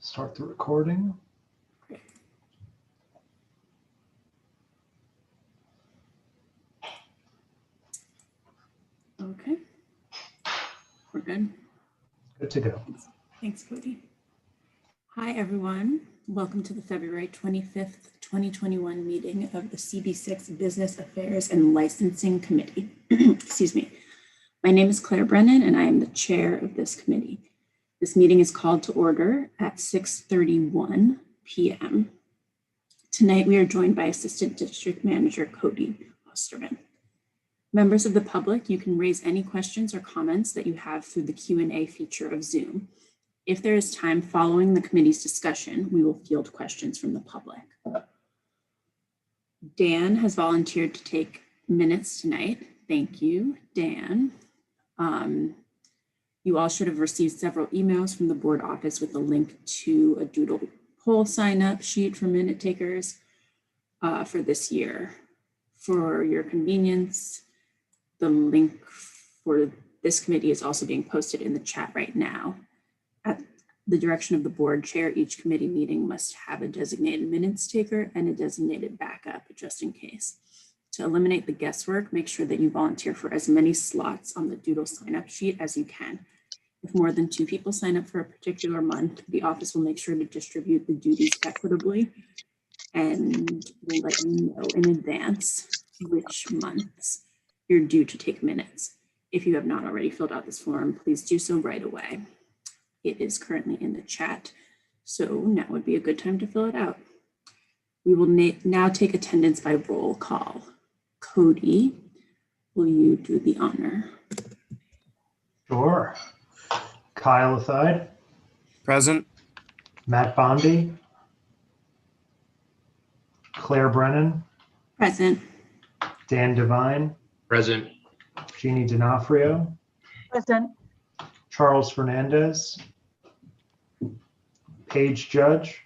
Start the recording. Okay, we're good. Good to go. Thanks, Cody. Hi, everyone. Welcome to the February 25th, 2021 meeting of the CB6 Business Affairs and Licensing Committee. Excuse me. My name is Claire Brennan, and I am the chair of this committee. This meeting is called to order at 6:31 p.m. Tonight, we are joined by Assistant District Manager Cody Osterman. Members of the public, you can raise any questions or comments that you have through the Q&A feature of Zoom. If there is time following the committee's discussion, we will field questions from the public. Dan has volunteered to take minutes tonight. Thank you, Dan. You all should have received several emails from the board office with a link to a doodle poll sign-up sheet for minute takers for this year. For your convenience, the link for this committee is also being posted in the chat right now. At the direction of the board chair, each committee meeting must have a designated minutes taker and a designated backup just in case. To eliminate the guesswork, make sure that you volunteer for as many slots on the doodle sign-up sheet as you can. If more than 2 people sign up for a particular month, the office will make sure to distribute the duties equitably and will let you know in advance which months you're due to take minutes. If you have not already filled out this form, please do so right away. It is currently in the chat, so now would be a good time to fill it out. We will now take attendance by roll call. Cody, will you do the honor? Sure. Kyle Athide. Present. Matt Bondi. Claire Brennan. Present. Dan Devine. Present. Jeannie D'Onofrio. Present. Charles Fernandez. Paige Judge.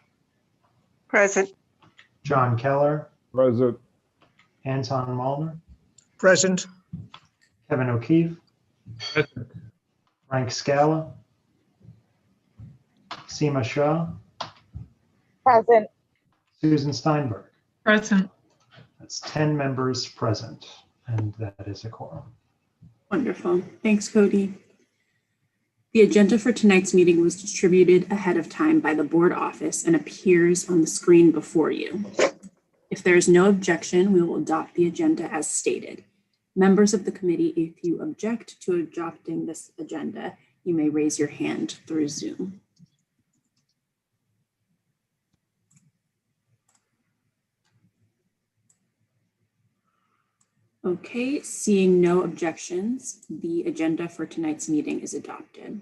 Present. John Keller. Present. Anton Malner. Present. Kevin O'Keefe. Present. Frank Scala. Seema Shah. Present. Susan Steinberg. Present. That's 10 members present, and that is a quorum. Wonderful. Thanks, Cody. The agenda for tonight's meeting was distributed ahead of time by the board office and appears on the screen before you. If there is no objection, we will adopt the agenda as stated. Members of the committee, if you object to adopting this agenda, you may raise your hand through Zoom. Okay, seeing no objections, the agenda for tonight's meeting is adopted.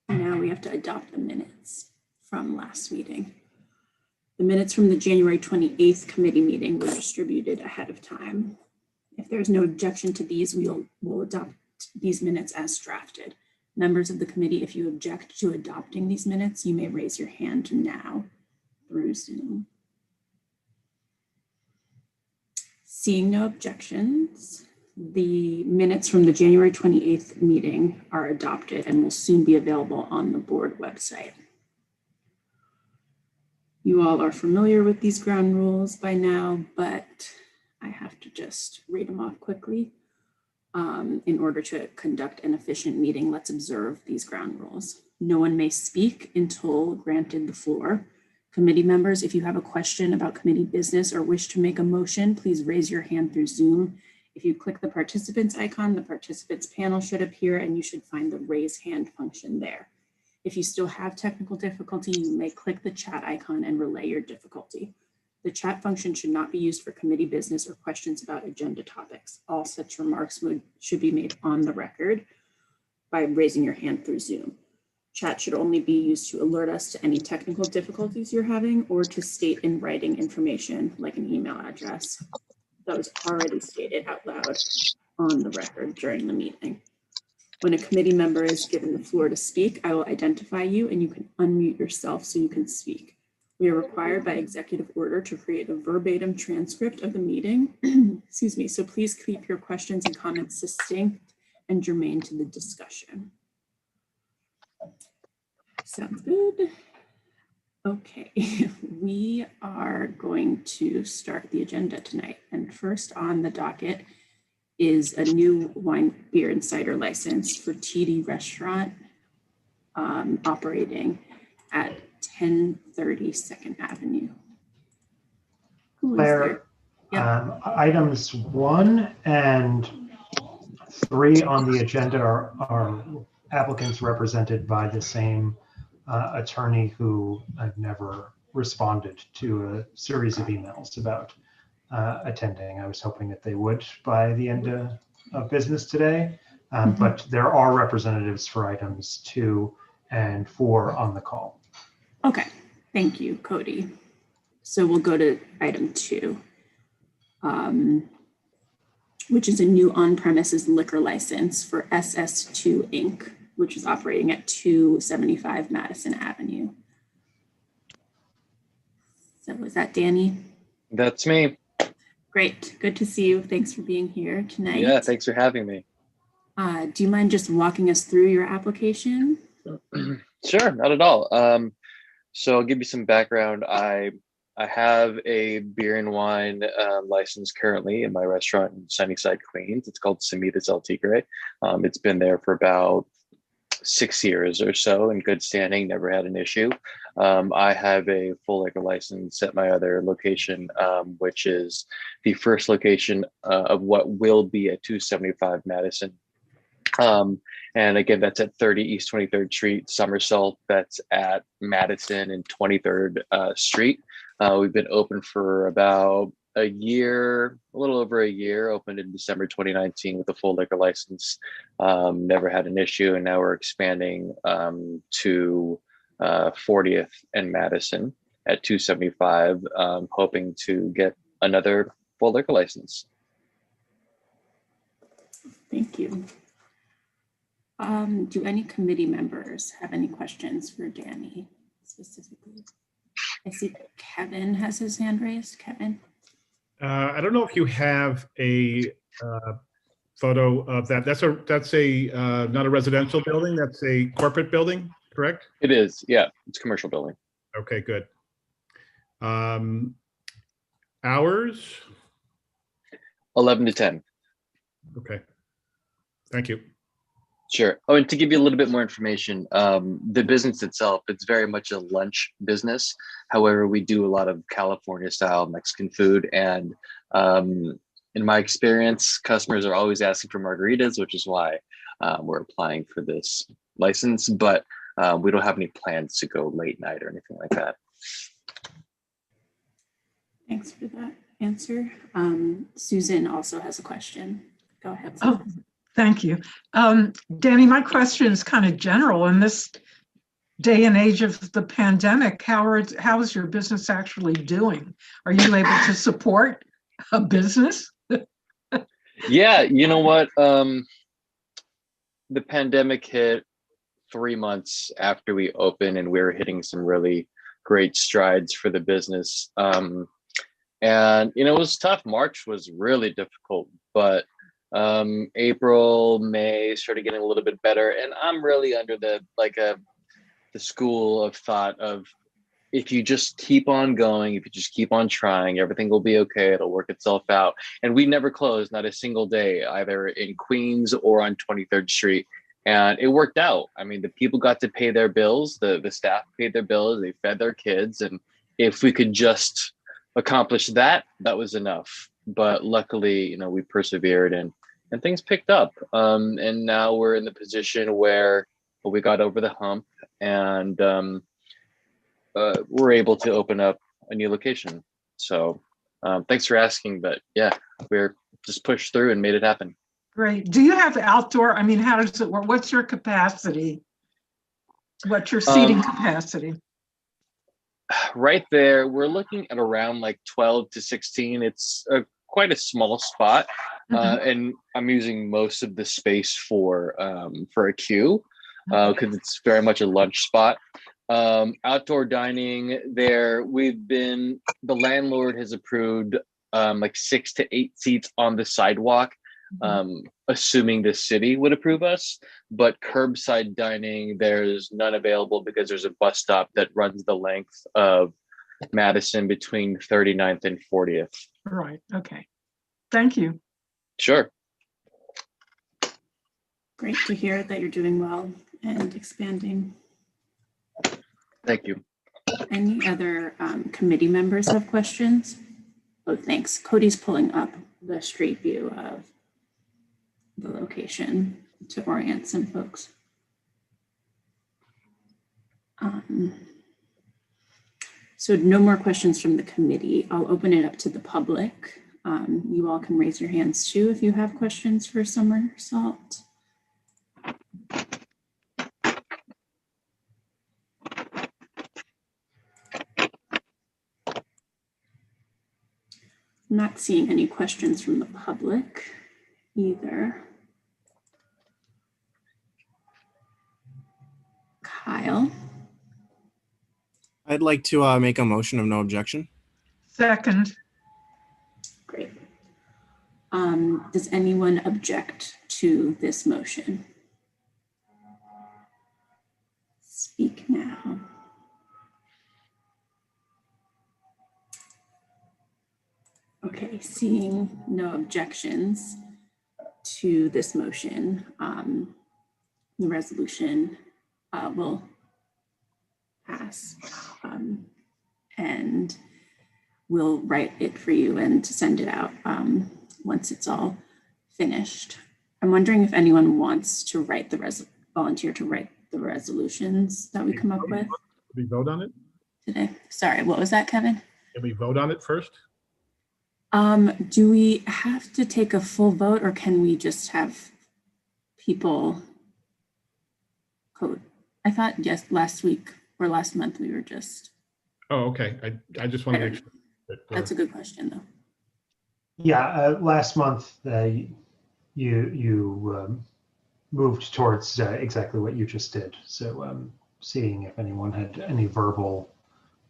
Now we have to adopt the minutes from last meeting. The minutes from the January 28th committee meeting were distributed ahead of time. If there's no objection to these, we'll adopt these minutes as drafted. Members of the committee, if you object to adopting these minutes, you may raise your hand now through Zoom. Seeing no objections, the minutes from the January 28th meeting are adopted and will soon be available on the board website. You all are familiar with these ground rules by now, but I have to just read them off quickly. In order to conduct an efficient meeting, let's observe these ground rules. No one may speak until granted the floor. Committee members, if you have a question about committee business or wish to make a motion, please raise your hand through Zoom. If you click the participants icon, the participants panel should appear and you should find the raise hand function there. If you still have technical difficulty, you may click the chat icon and relay your difficulty. The chat function should not be used for committee business or questions about agenda topics. All such remarks should be made on the record by raising your hand through Zoom. Chat should only be used to alert us to any technical difficulties you're having or to state in writing information like an email address that was already stated out loud on the record during the meeting. When a committee member is given the floor to speak, I will identify you and you can unmute yourself so you can speak. We are required by executive order to create a verbatim transcript of the meeting. Excuse me, so please keep your questions and comments succinct and germane to the discussion. Sounds good. Okay, we are going to start the agenda tonight. And first on the docket is a new wine, beer, and cider license for TD Restaurant operating at 1030 2nd Avenue. Who is there? Claire, Yep. items 1 and 3 on the agenda are applicants represented by the same attorney who I've never responded to a series of emails about attending. I was hoping that they would by the end of business today, but there are representatives for items 2 and 4 on the call. Okay, thank you, Cody. So we'll go to item 2, which is a new on-premises liquor license for SS2 Inc., which is operating at 275 Madison Avenue. So is that Danny? That's me. Great, good to see you. Thanks for being here tonight. Yeah, thanks for having me. Do you mind just walking us through your application? Sure, not at all. So I'll give you some background. I have a beer and wine license currently in my restaurant in Sunnyside, Queens. It's called Samita's El Tigre. It's been there for about 6 years or so in good standing, never had an issue. I have a full liquor license at my other location, which is the first location of what will be at 275 Madison. And again, that's at 30 East 23rd Street, Somersault. That's at Madison and 23rd Street. We've been open for about a year, a little over a year, opened in December 2019 with a full liquor license. Never had an issue. And now we're expanding to 40th and Madison at 275, hoping to get another full liquor license. Thank you. Do any committee members have any questions for Danny specifically? I see Kevin has his hand raised. Kevin? I don't know if you have a photo of that. That's a not a residential building. That's a corporate building, correct? It is, yeah. It's a commercial building. Okay, good. Hours? 11 to 10. Okay. Thank you. Sure. Oh, and to give you a little bit more information, the business itself, it's very much a lunch business. However, we do a lot of California style Mexican food. And in my experience, customers are always asking for margaritas, which is why we're applying for this license. But we don't have any plans to go late night or anything like that. Thanks for that answer. Susan also has a question. Go ahead, Oh, Susan. thank you. Danny, my question is kind of general. In this day and age of the pandemic, how is your business actually doing? Are you able to support a business? Yeah, you know what? The pandemic hit 3 months after we opened, and we were hitting some really great strides for the business. And, you know, it was tough. March was really difficult, but April, May started getting a little bit better. And I'm really under the school of thought of, if you just keep on going, if you just keep on trying, everything will be okay. It'll work itself out. And we never closed, not a single day, either in Queens or on 23rd Street. And it worked out. I mean, the people got to pay their bills. The staff paid their bills. They fed their kids. And if we could just accomplish that, that was enough. But luckily, you know, we persevered and things picked up. And now we're in the position where we got over the hump, and we're able to open up a new location. So thanks for asking, but yeah, we're just pushed through and made it happen. Great. Do you have outdoor? I mean, how does it work? What's your capacity? What's your seating capacity? Right there, we're looking at around like 12 to 16. It's quite a small spot. And I'm using most of the space for a queue because it's very much a lunch spot. Outdoor dining there, the landlord has approved like 6 to 8 seats on the sidewalk. assuming the city would approve us. But curbside dining, there's none available because there's a bus stop that runs the length of Madison between 39th and 40th. Right, okay. Thank you. Sure. Great to hear that you're doing well and expanding. Thank you. Any other committee members have questions? Oh, thanks. Cody's pulling up the street view of the location to orient some folks. So no more questions from the committee. I'll open it up to the public. You all can raise your hands too if you have questions for Summer Salt. I'm not seeing any questions from the public either. Kyle? I'd like to make a motion of no objection. Second. Great. Does anyone object to this motion? Speak now. Okay, seeing no objections to this motion, the resolution will pass, and we'll write it for you and send it out once it's all finished. I'm wondering if anyone wants to write the volunteer to write the resolutions that we come up with. Did we vote on it? Today. Sorry, what was that, Kevin? Can we vote on it first? Do we have to take a full vote, or can we just have people code? I thought yes, last week or last month we were just. Oh, okay. I just want to make sure. That's a good question, though. Yeah, last month you moved towards exactly what you just did. So seeing if anyone had any verbal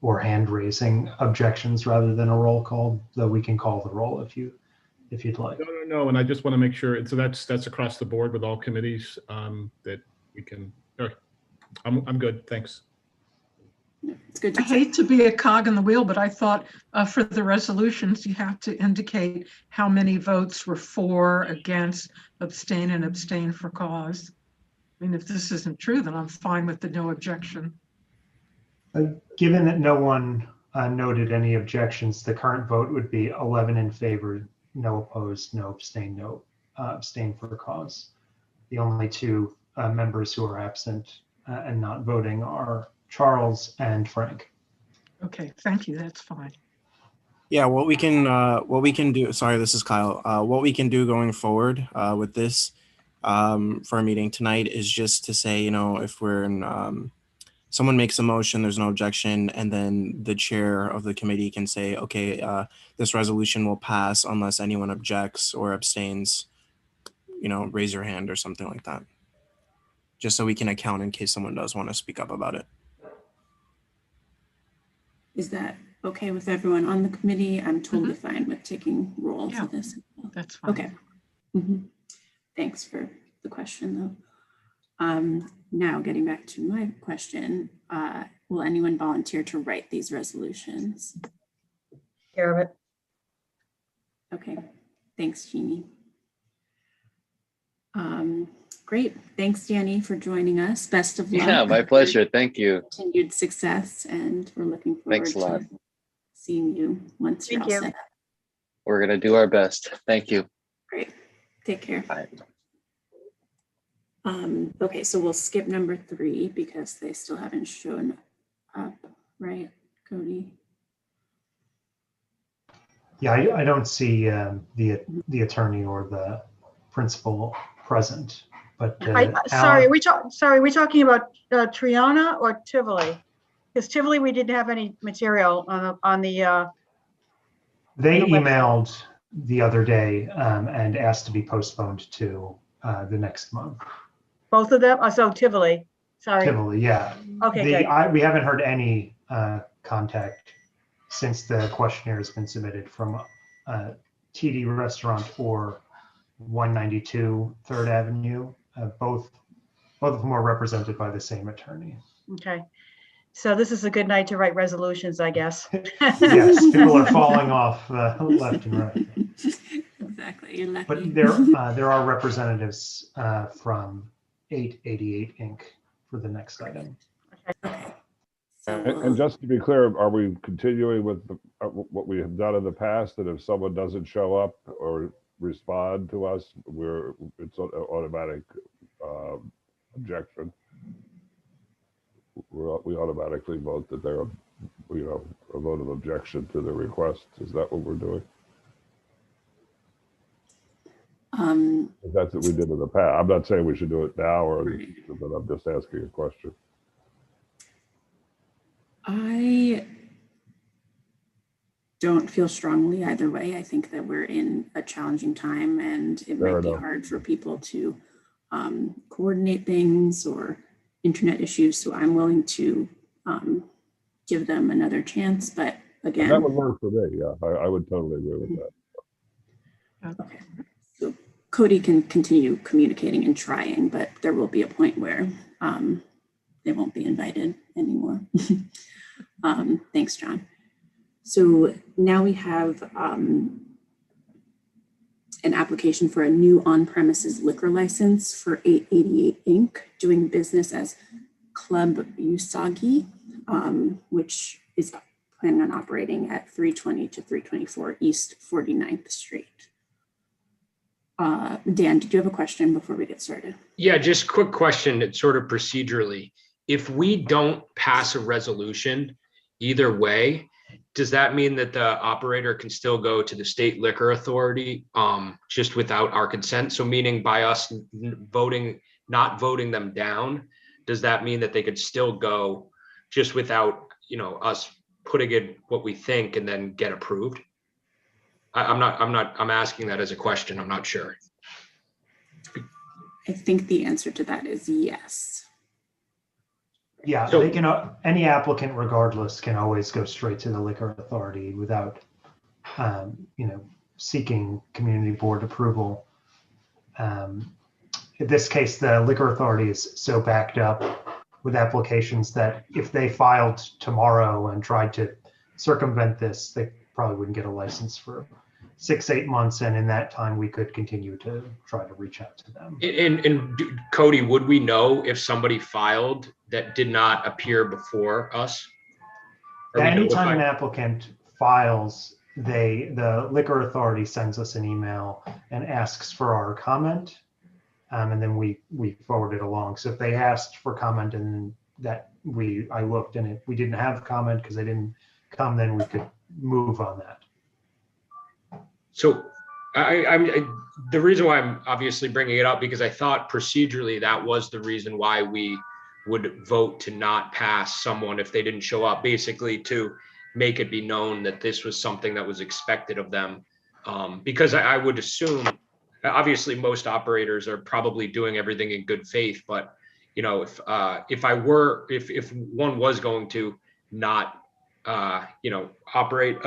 or hand raising objections rather than a roll call, though we can call the roll if you'd like. No. And I just want to make sure. So that's across the board with all committees that we can. All right. I'm good. Thanks. It's good. I hate to be a cog in the wheel, but I thought for the resolutions, you have to indicate how many votes were for, against, abstain, and abstain for cause. I mean, if this isn't true, then I'm fine with the no objection. Given that no one noted any objections, the current vote would be 11 in favor, no opposed, no abstain, no abstain for cause. The only two members who are absent and not voting are Charles and Frank. Okay, thank you. That's fine. Yeah, what we can do. Sorry, this is Kyle. What we can do going forward with this for a meeting tonight is just to say, if we're in. Someone makes a motion, there's no objection, and then the chair of the committee can say, okay, this resolution will pass unless anyone objects or abstains, raise your hand or something like that. Just so we can account in case someone does want to speak up about it. Is that okay with everyone on the committee? I'm totally fine with taking roll for this. That's fine. Okay. Thanks for the question, though. Now getting back to my question, will anyone volunteer to write these resolutions? Care of it. Okay, thanks, Jeannie. Great, thanks, Danny, for joining us. Best of luck. Yeah, my pleasure. Thank you. Continued success, and we're looking forward Thanks a lot. to seeing you once you're all set up. We're gonna do our best. Thank you. Great, take care. Bye. Okay, so we'll skip number 3 because they still haven't shown up, right, Cody? Yeah, I don't see the attorney or the principal present, but Sorry, are we talking about Triana or Tivoli? Because Tivoli, we didn't have any material on the. they emailed the other day and asked to be postponed to the next month. Both of them? Oh, so Tivoli, sorry. Tivoli, yeah. Okay, good. We haven't heard any contact since the questionnaire has been submitted from TD Restaurant or 192 Third Avenue. Both of them are represented by the same attorney. Okay. So this is a good night to write resolutions, I guess. Yes, people are falling off left and right. Exactly, you're lucky. But there are representatives from 888 Inc. for the next item. Okay. So And just to be clear, are we continuing with what we have done in the past? That if someone doesn't show up or respond to us, it's an automatic objection. We automatically vote that they're, a vote of objection to the request. Is that what we're doing? That's what we did in the past. I'm not saying we should do it now, but I'm just asking a question. I don't feel strongly either way. I think that we're in a challenging time, and it might be hard for people to coordinate things or internet issues. So I'm willing to give them another chance. But again, that would work for me. Yeah, I would totally agree with that. Okay. So Cody can continue communicating and trying, but there will be a point where they won't be invited anymore. Thanks, John. So now we have an application for a new on-premises liquor license for 888 Inc., doing business as Club Usagi, which is planning on operating at 320 to 324 East 49th Street. Dan, did you have a question before we get started? Yeah, just quick question. It's sort of procedurally. If we don't pass a resolution either way, does that mean that the operator can still go to the state liquor authority just without our consent? So meaning by us not voting them down, does that mean that they could still go just without, us putting in what we think and then get approved? I'm asking that as a question. I'm not sure. I think the answer to that is yes. Yeah, So- they can. Any applicant, regardless, can always go straight to the liquor authority without, seeking community board approval. In this case, the liquor authority is so backed up with applications that if they filed tomorrow and tried to circumvent this, they probably wouldn't get a license for 6-8 months, and in that time we could continue to try to reach out to them. And Cody, would we know if somebody filed that did not appear before us? Yeah, anytime an applicant files, the liquor authority sends us an email and asks for our comment, and then we forward it along. So if they asked for comment and that I looked and we didn't have comment because they didn't come, then we could move on that. So the reason why I'm obviously bringing it up, because I thought procedurally that was the reason why we would vote to not pass someone if they didn't show up, basically to make it be known that this was something that was expected of them. Because I would assume, obviously most operators are probably doing everything in good faith, but if one was going to not operate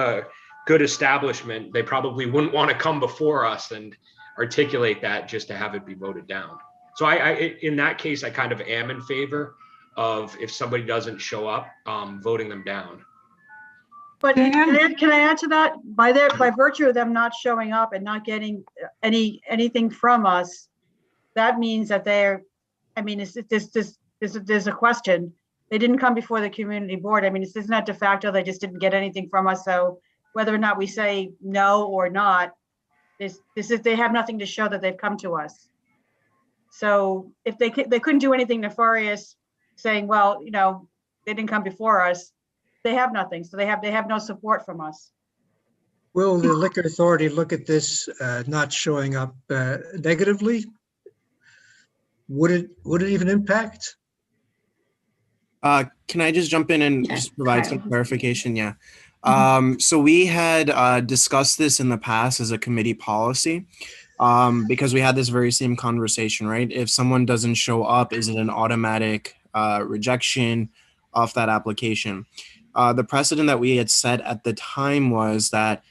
good establishment, they probably wouldn't want to come before us and articulate that just to have it be voted down. So in that case, I kind of am in favor of, if somebody doesn't show up, voting them down. But can I add to that? By virtue of them not showing up and not getting anything from us, that means that there's a question. They didn't come before the community board. It's not de facto, they just didn't get anything from us. So whether or not we say no or not, they have nothing to show that they've come to us. So if they couldn't do anything nefarious, saying, well, they didn't come before us, they have nothing. So they have no support from us. Will the liquor authority look at this not showing up negatively? Would it even impact? Can I just jump in and Yes, just provide some Kyle. clarification? Yeah. So we had discussed this in the past as a committee policy, because we had this very same conversation, right? If someone doesn't show up, is it an automatic rejection of that application? The precedent that we had set at the time was that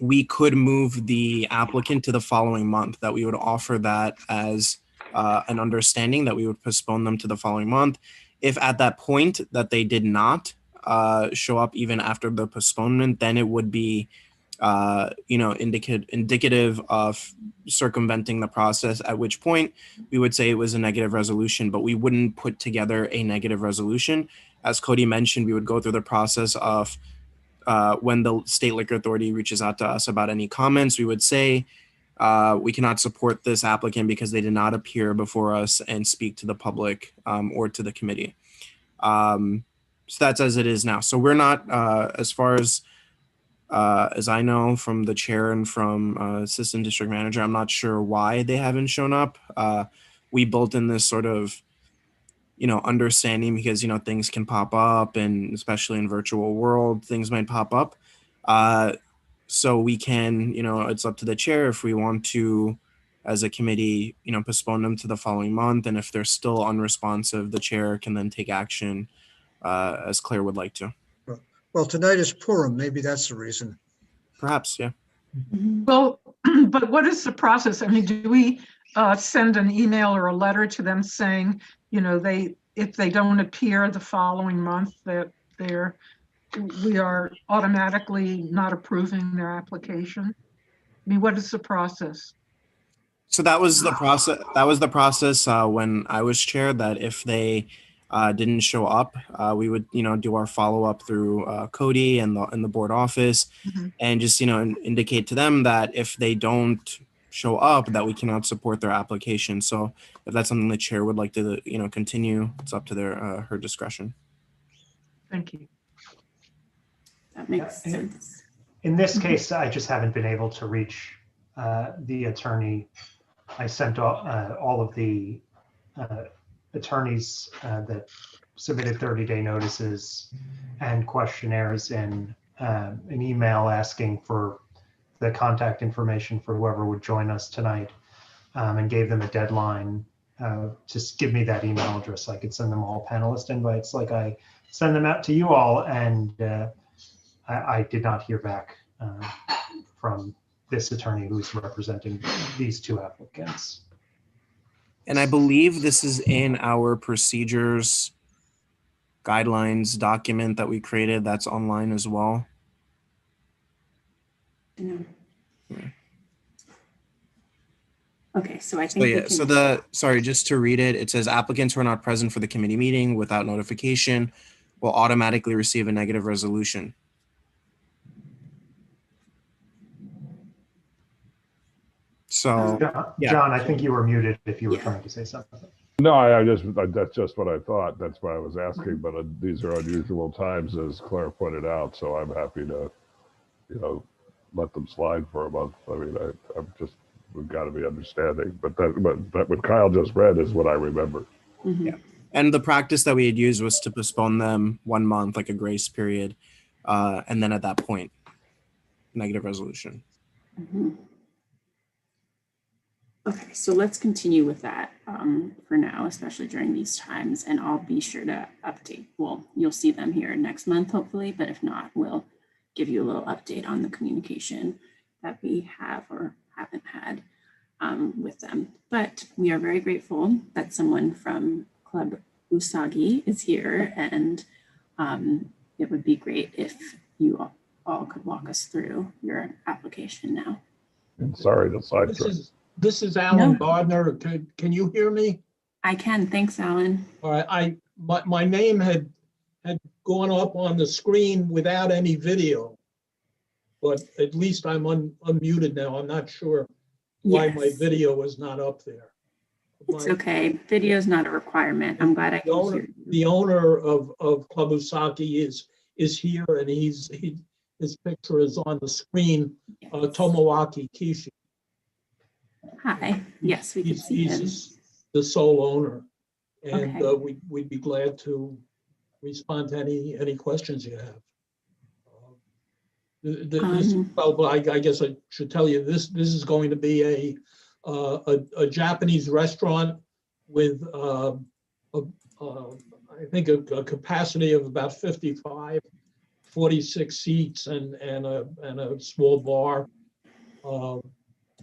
we could move the applicant to the following month, that we would offer that as an understanding that we would postpone them to the following month. If at that point that they did not show up even after the postponement, then it would be indicative of circumventing the process, at which point we would say it was a negative resolution, but we wouldn't put together a negative resolution. As Cody mentioned, we would go through the process of when the State Liquor Authority reaches out to us about any comments, we would say, we cannot support this applicant because they did not appear before us and speak to the public or to the committee. So that's as it is now. So we're not, as far as I know from the chair and from assistant district manager, I'm not sure why they haven't shown up. We built in this sort of, understanding because, things can pop up, and especially in virtual world, things might pop up. So we can, it's up to the chair if we want to, as a committee, postpone them to the following month. And if they're still unresponsive, the chair can then take action as Claire would like to. Well, tonight is Purim. Maybe that's the reason. Perhaps, yeah. Well, but what is the process? I mean, do we send an email or a letter to them saying, if they don't appear the following month, that we are automatically not approving their application? I mean, what is the process? So that was the process. That was the process when I was chair. That if they didn't show up, we would, do our follow up through Cody and the board office, and just, indicate to them that if they don't show up, that we cannot support their application. So if that's something the chair would like to, continue, it's up to her discretion. Thank you. That makes sense. In this case, I just haven't been able to reach the attorney. I sent all of the attorneys that submitted 30-day notices and questionnaires in an email asking for the contact information for whoever would join us tonight, and gave them a deadline. Just give me that email address. I could send them all panelist invites like I send them out to you all, and I did not hear back from this attorney who's representing these two applicants. And I believe this is in our procedures guidelines document that we created that's online as well. Yeah. Okay, so I think just to read it, it says applicants who are not present for the committee meeting without notification will automatically receive a negative resolution. So, John, I think you were muted if you were trying to say something. No, that's just what I thought. That's why I was asking, but these are unusual times, as Claire pointed out, so I'm happy to, let them slide for a month. I mean, we've got to be understanding, but what Kyle just read is what I remember. Yeah. And the practice that we had used was to postpone them 1 month, like a grace period. And then at that point, negative resolution. Okay, so let's continue with that for now, especially during these times, and I'll be sure to update. Well, you'll see them here next month, hopefully, but if not, we'll give you a little update on the communication that we have or haven't had with them. But we are very grateful that someone from Club Usagi is here, and it would be great if you all could walk us through your application now. I'm sorry to sidetrack. This is Alan Gardner. Can you hear me? I can. Thanks, Alan. All right. My name had gone up on the screen without any video, but at least I'm unmuted now. I'm not sure why my video is not up there. It's okay. Video is not a requirement. I'm glad I can hear you. The owner of Club Usagi is here, and his picture is on the screen. Yes. Tomoaki Kishi. Hi. Yes, we can see him. He's the sole owner, and Okay. we'd be glad to respond to any questions you have. I guess I should tell you this is going to be a Japanese restaurant with I think a capacity of about 55 46 seats and a small bar.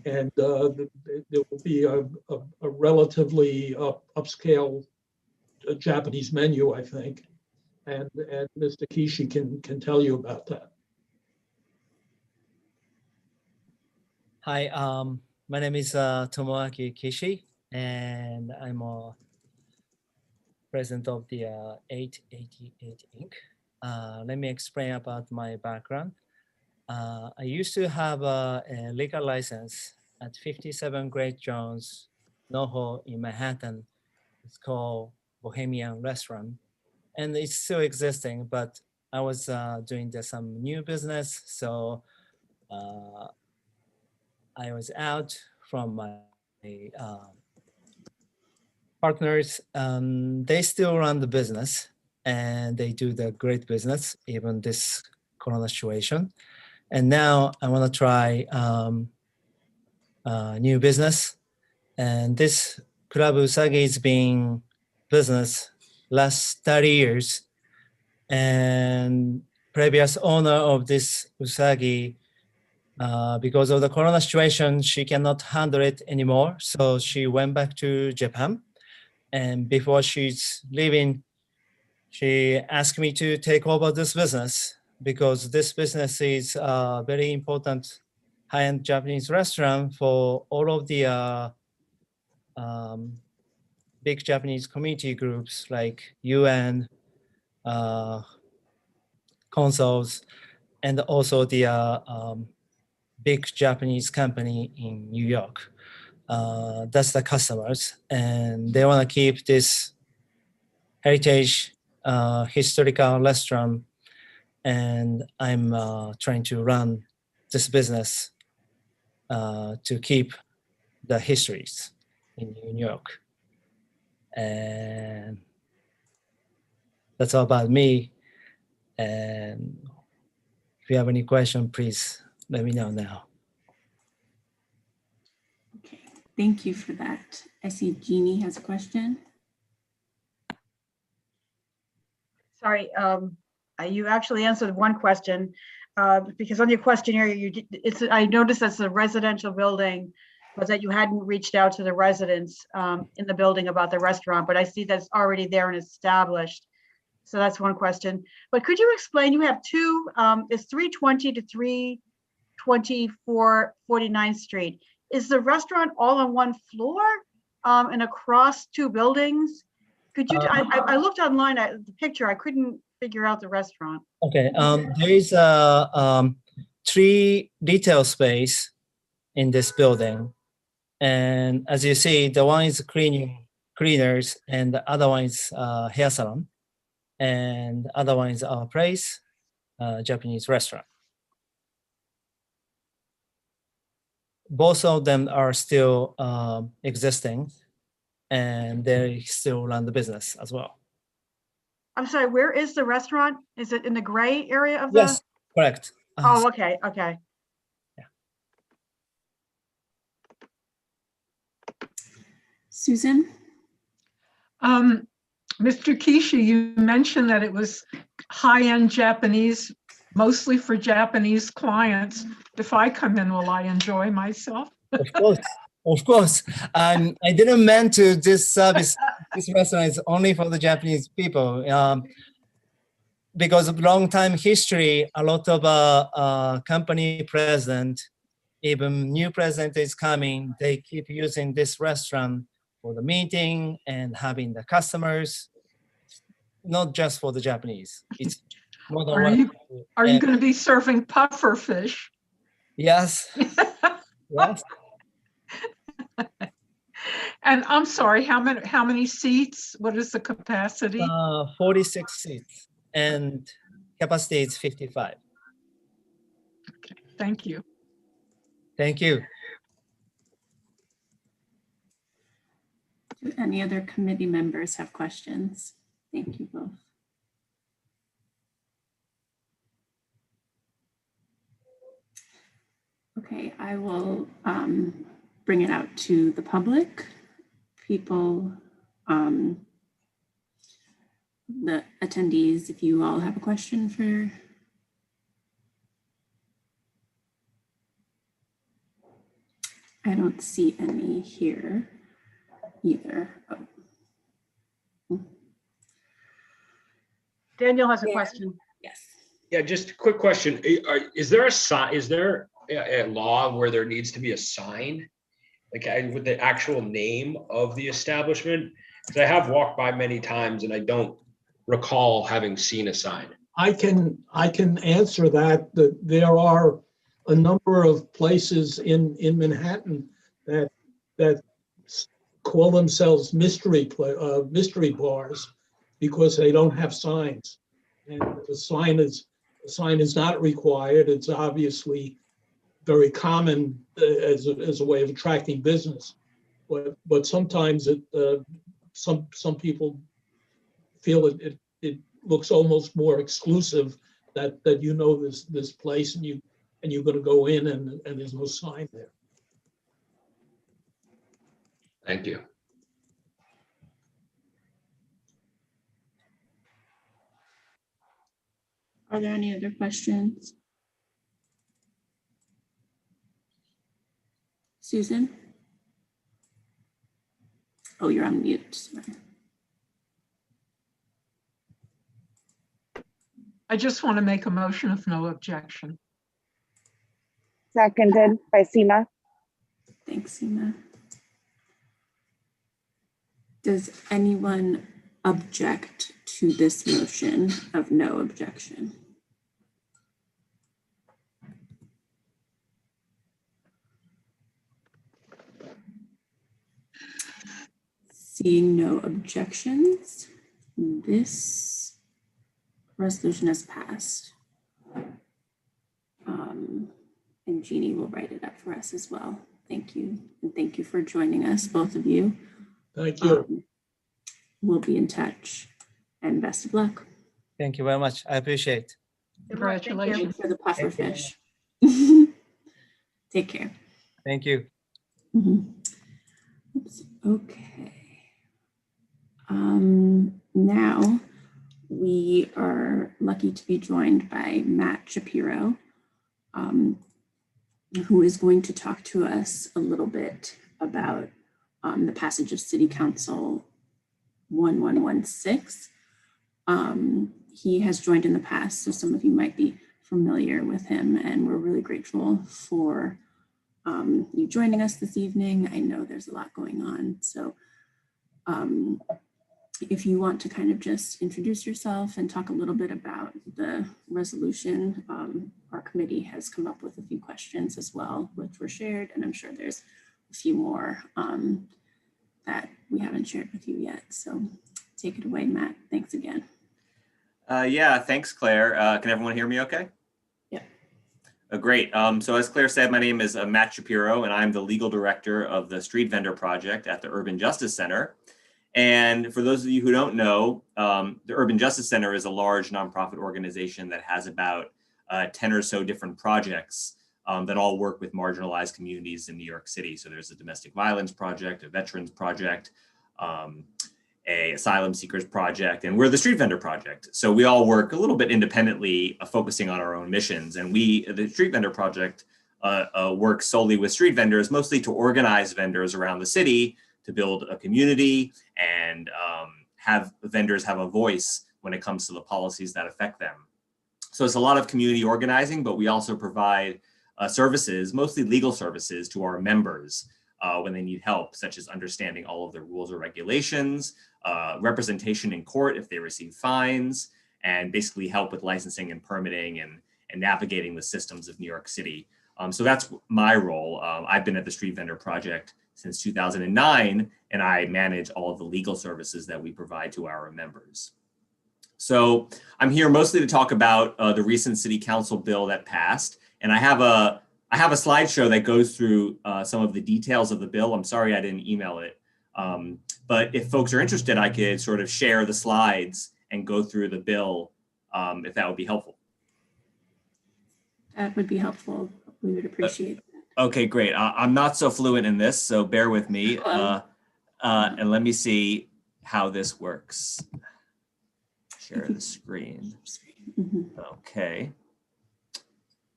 And there will be a relatively upscale Japanese menu, I think. And Mr. Kishi can tell you about that. Hi, my name is Tomoaki Kishi, and I'm a president of the 888 Inc. Let me explain about my background. I used to have a liquor license at 57 Great Jones, NoHo in Manhattan. It's called Bohemian Restaurant, and it's still existing, but I was doing some new business, so I was out from my partners. They still run the business, and they do the great business, even this Corona situation. And now I want to try new business. And this Club Usagi has been business last 30 years. And previous owner of this Usagi, because of the Corona situation, she cannot handle it anymore. So she went back to Japan. And before she's leaving, she asked me to take over this business because this business is a very important high-end Japanese restaurant for all of the big Japanese community groups like UN, consuls, and also the big Japanese company in New York. That's the customers, and they want to keep this heritage historical restaurant, and I'm trying to run this business to keep the histories in New York. And that's all about me. And if you have any question, please let me know now. Okay, thank you for that. I see Jeannie has a question. Sorry, you actually answered one question because on your questionnaire, I noticed that's a residential building, but that you hadn't reached out to the residents in the building about the restaurant, but I see that's already there and established. So that's one question. But could you explain, you have two, it's 320 to 324 49th Street. Is the restaurant all on one floor and across two buildings? Could you, I looked online at the picture, I couldn't figure out the restaurant. Okay, there is a 3 retail space in this building. And as you see, the one is cleaners and the other one is hair salon. And the other one is our place, Japanese restaurant. Both of them are still existing, and they still run the business as well. I'm sorry, where is the restaurant? Is it in the gray area of the? Yes, correct. Oh, okay, okay. Yeah. Susan? Mr. Kishi, you mentioned that it was high-end Japanese, mostly for Japanese clients. If I come in, will I enjoy myself? Of course, of course. I didn't mean to this service. This restaurant is only for the Japanese people. Because of long time history, a lot of company president, even new president is coming. They keep using this restaurant for the meeting and having the customers, not just for the Japanese. It's more than Are you going to be serving puffer fish? Yes. Yes. And I'm sorry, how many seats? What is the capacity? 46 seats and capacity is 55. Okay, thank you. Thank you. Do any other committee members have questions? Thank you both. Okay, I will bring it out to the public. People, the attendees, if you all have a question for I don't see any here either. Oh. Daniel has a Yeah. question. Yes. Yeah, just a quick question. Is there a sign, is there a law where there needs to be a sign? Like with the actual name of the establishment? Because I have walked by many times and I don't recall having seen a sign. I can answer that, that there are a number of places in Manhattan that call themselves mystery bars because they don't have signs. And the sign is not required. It's obviously very common as a way of attracting business. But sometimes some people feel it looks almost more exclusive that you know this place and you're going to go in and there's no sign there. Thank you. Are there any other questions? Susan? Oh, you're on mute. Sorry. I just want to make a motion of no objection. Seconded by Seema. Thanks, Seema. Does anyone object to this motion of no objection? Seeing no objections, this resolution has passed. And Jeannie will write it up for us as well. Thank you. And thank you for joining us, both of you. Thank you. We'll be in touch and best of luck. Thank you very much. I appreciate. Congratulations. Thanks for the puffer Thank you. fish. Take care. Thank you. Oops. Okay. Now we are lucky to be joined by Matt Shapiro, who is going to talk to us a little bit about the passage of City Council 1116. He has joined in the past, so some of you might be familiar with him, and we're really grateful for you joining us this evening. I know there's a lot going on, so if you want to kind of just introduce yourself and talk a little bit about the resolution, our committee has come up with a few questions as well, which were shared, and I'm sure there's a few more that we haven't shared with you yet. So take it away, Matt. Thanks again. Yeah, thanks, Claire. Can everyone hear me okay? Yeah. Great. So as Claire said, my name is Matt Shapiro, and I'm the legal director of the Street Vendor Project at the Urban Justice Center. And for those of you who don't know, the Urban Justice Center is a large nonprofit organization that has about 10 or so different projects that all work with marginalized communities in New York City. So there's a domestic violence project, a veterans project, a asylum seekers project, and we're the Street Vendor Project. So we all work a little bit independently, focusing on our own missions. And the Street Vendor Project works solely with street vendors, mostly to organize vendors around the city, to build a community and have vendors have a voice when it comes to the policies that affect them. So it's a lot of community organizing, but we also provide services, mostly legal services, to our members when they need help, such as understanding all of the rules or regulations, representation in court if they receive fines, and basically help with licensing and permitting and navigating the systems of New York City. So that's my role. I've been at the Street Vendor Project since 2009, and I manage all of the legal services that we provide to our members. So I'm here mostly to talk about the recent City Council bill that passed, and I have a slideshow that goes through some of the details of the bill. I'm sorry I didn't email it, but if folks are interested, I could sort of share the slides and go through the bill if that would be helpful. That would be helpful. We would appreciate that. Okay, great. I'm not so fluent in this, so bear with me. And let me see how this works. Share the screen. Okay.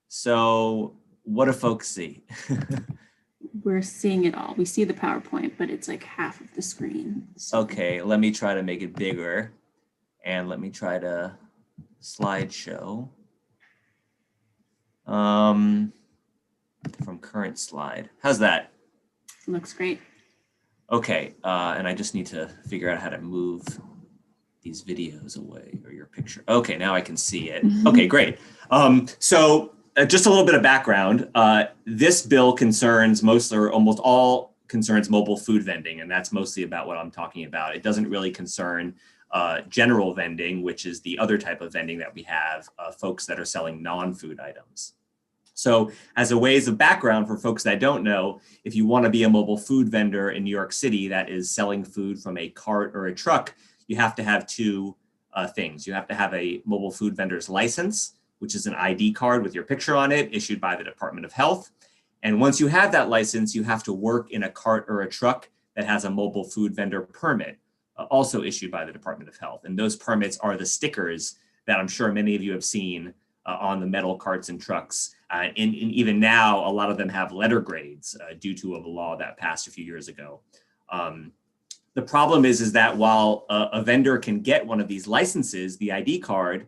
So what do folks see? we're seeing it all. We see the PowerPoint, but it's like half of the screen. So. Okay, let me try to make it bigger. And let me try to slideshow. From current slide. How's that? Looks great. Okay, and I just need to figure out how to move these videos away, or your picture. Okay, now I can see it. Okay, great. So just a little bit of background. This bill concerns most or almost all concerns mobile food vending, and that's mostly about what I'm talking about. It doesn't really concern general vending, which is the other type of vending that we have, folks that are selling non-food items. So as a ways of background for folks that don't know, if you want to be a mobile food vendor in New York City that is selling food from a cart or a truck, you have to have two things. You have to have a mobile food vendor's license, which is an ID card with your picture on it, issued by the Department of Health. And once you have that license, you have to work in a cart or a truck that has a mobile food vendor permit, also issued by the Department of Health. And those permits are the stickers that I'm sure many of you have seen on the metal carts and trucks. And even now, a lot of them have letter grades due to a law that passed a few years ago. The problem is that while a vendor can get one of these licenses, the ID card,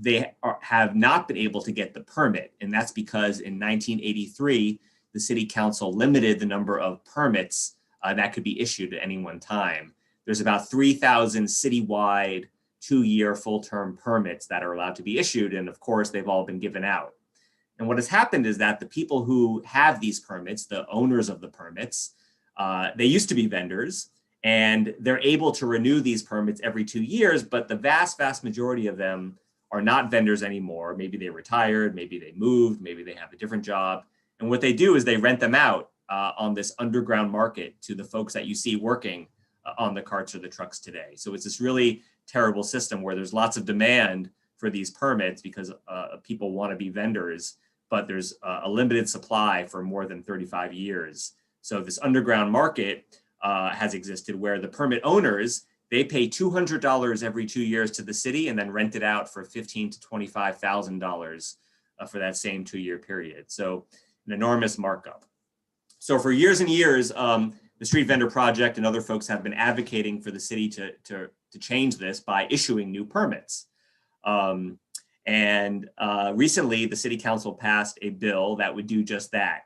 they have not been able to get the permit. And that's because in 1983, the city council limited the number of permits that could be issued at any one time. There's about 3,000 citywide 2-year full-term permits that are allowed to be issued. And of course, they've all been given out. And what has happened is that the people who have these permits, the owners of the permits, they used to be vendors, and they're able to renew these permits every 2 years, but the vast, vast majority of them are not vendors anymore. Maybe they retired, maybe they moved, maybe they have a different job. And what they do is they rent them out on this underground market to the folks that you see working on the carts or the trucks today. So it's this really terrible system where there's lots of demand for these permits because people want to be vendors, but there's a limited supply for more than 35 years. So this underground market has existed where the permit owners, they pay $200 every 2 years to the city and then rent it out for $15,000 to $25,000 for that same 2-year period. So an enormous markup. So for years and years, the Street Vendor Project and other folks have been advocating for the city to change this by issuing new permits. Recently, the city council passed a bill that would do just that.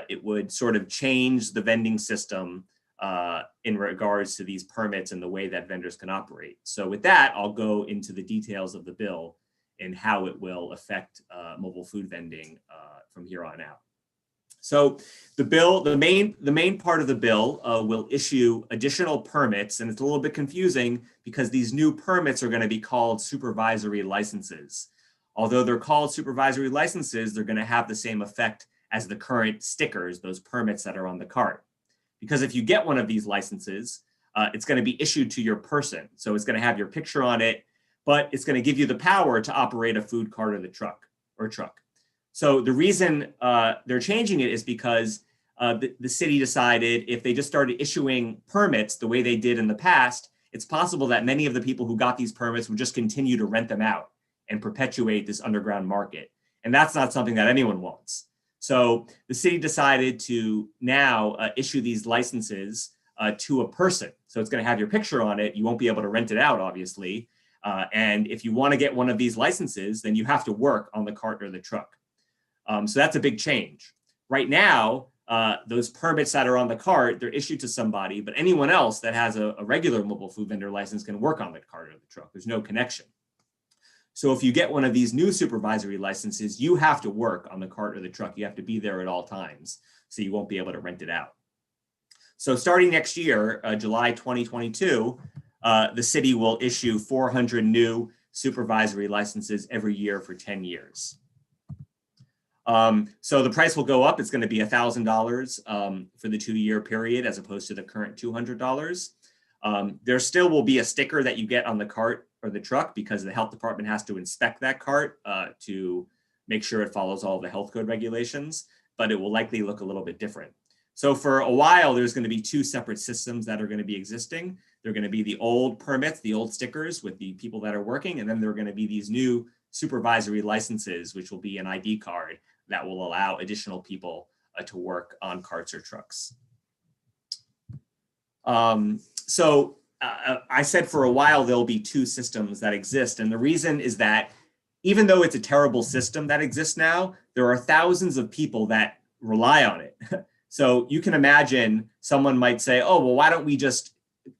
It would sort of change the vending system in regards to these permits and the way that vendors can operate. So with that, I'll go into the details of the bill and how it will affect mobile food vending from here on out. So the bill, the main part of the bill will issue additional permits, and it's a little bit confusing because these new permits are going to be called supervisory licenses. Although they're called supervisory licenses, they're going to have the same effect as the current stickers, those permits that are on the cart. Because if you get one of these licenses, it's going to be issued to your person. So it's going to have your picture on it, but it's going to give you the power to operate a food cart or the truck. So the reason they're changing it is because the city decided if they just started issuing permits the way they did in the past, it's possible that many of the people who got these permits would just continue to rent them out and perpetuate this underground market. And that's not something that anyone wants. So the city decided to now issue these licenses to a person. So it's going to have your picture on it. You won't be able to rent it out, obviously. And if you want to get one of these licenses, then you have to work on the cart or the truck. So that's a big change. Right now, those permits that are on the cart, they're issued to somebody, but anyone else that has a regular mobile food vendor license can work on the cart or the truck. There's no connection. So if you get one of these new supervisory licenses, you have to work on the cart or the truck. You have to be there at all times, so you won't be able to rent it out. So starting next year, July 2022, the city will issue 400 new supervisory licenses every year for 10 years. So the price will go up. It's going to be $1,000 for the 2-year period as opposed to the current $200. There still will be a sticker that you get on the cart or the truck because the health department has to inspect that cart to make sure it follows all the health code regulations, but it will likely look a little bit different. So for a while, there's going to be 2 separate systems that are going to be existing. They're going to be the old permits, the old stickers with the people that are working, and then there are going to be these new supervisory licenses, which will be an ID card that will allow additional people to work on carts or trucks. I said for a while there'll be two systems that exist, and the reason is that even though it's a terrible system that exists now, there are thousands of people that rely on it. So you can imagine someone might say, oh, well, why don't we just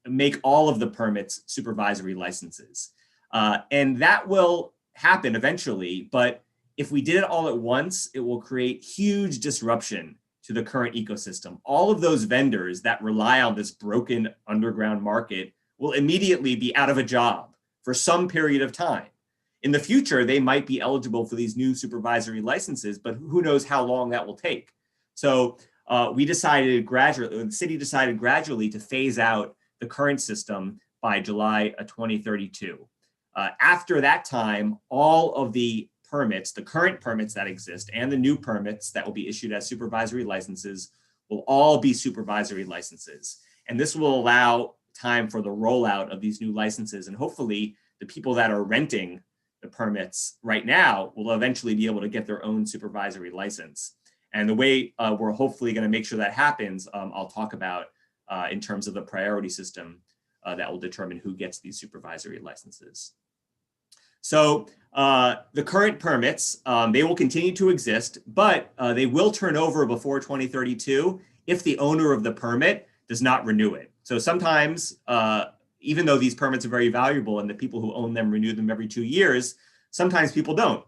make all of the permits supervisory licenses? And that will happen eventually, but if we did it all at once, it will create huge disruption to the current ecosystem. All of those vendors that rely on this broken underground market will immediately be out of a job for some period of time. In the future, they might be eligible for these new supervisory licenses, but who knows how long that will take. So we decided gradually, the city decided gradually to phase out the current system by July 2032. After that time, all of the permits, the current permits that exist and the new permits that will be issued as supervisory licenses will all be supervisory licenses. And this will allow time for the rollout of these new licenses. And hopefully the people that are renting the permits right now will eventually be able to get their own supervisory license. And the way we're hopefully going to make sure that happens, I'll talk about in terms of the priority system that will determine who gets these supervisory licenses. So the current permits, they will continue to exist, but they will turn over before 2032 if the owner of the permit does not renew it. So sometimes, even though these permits are very valuable and the people who own them renew them every 2 years, sometimes people don't.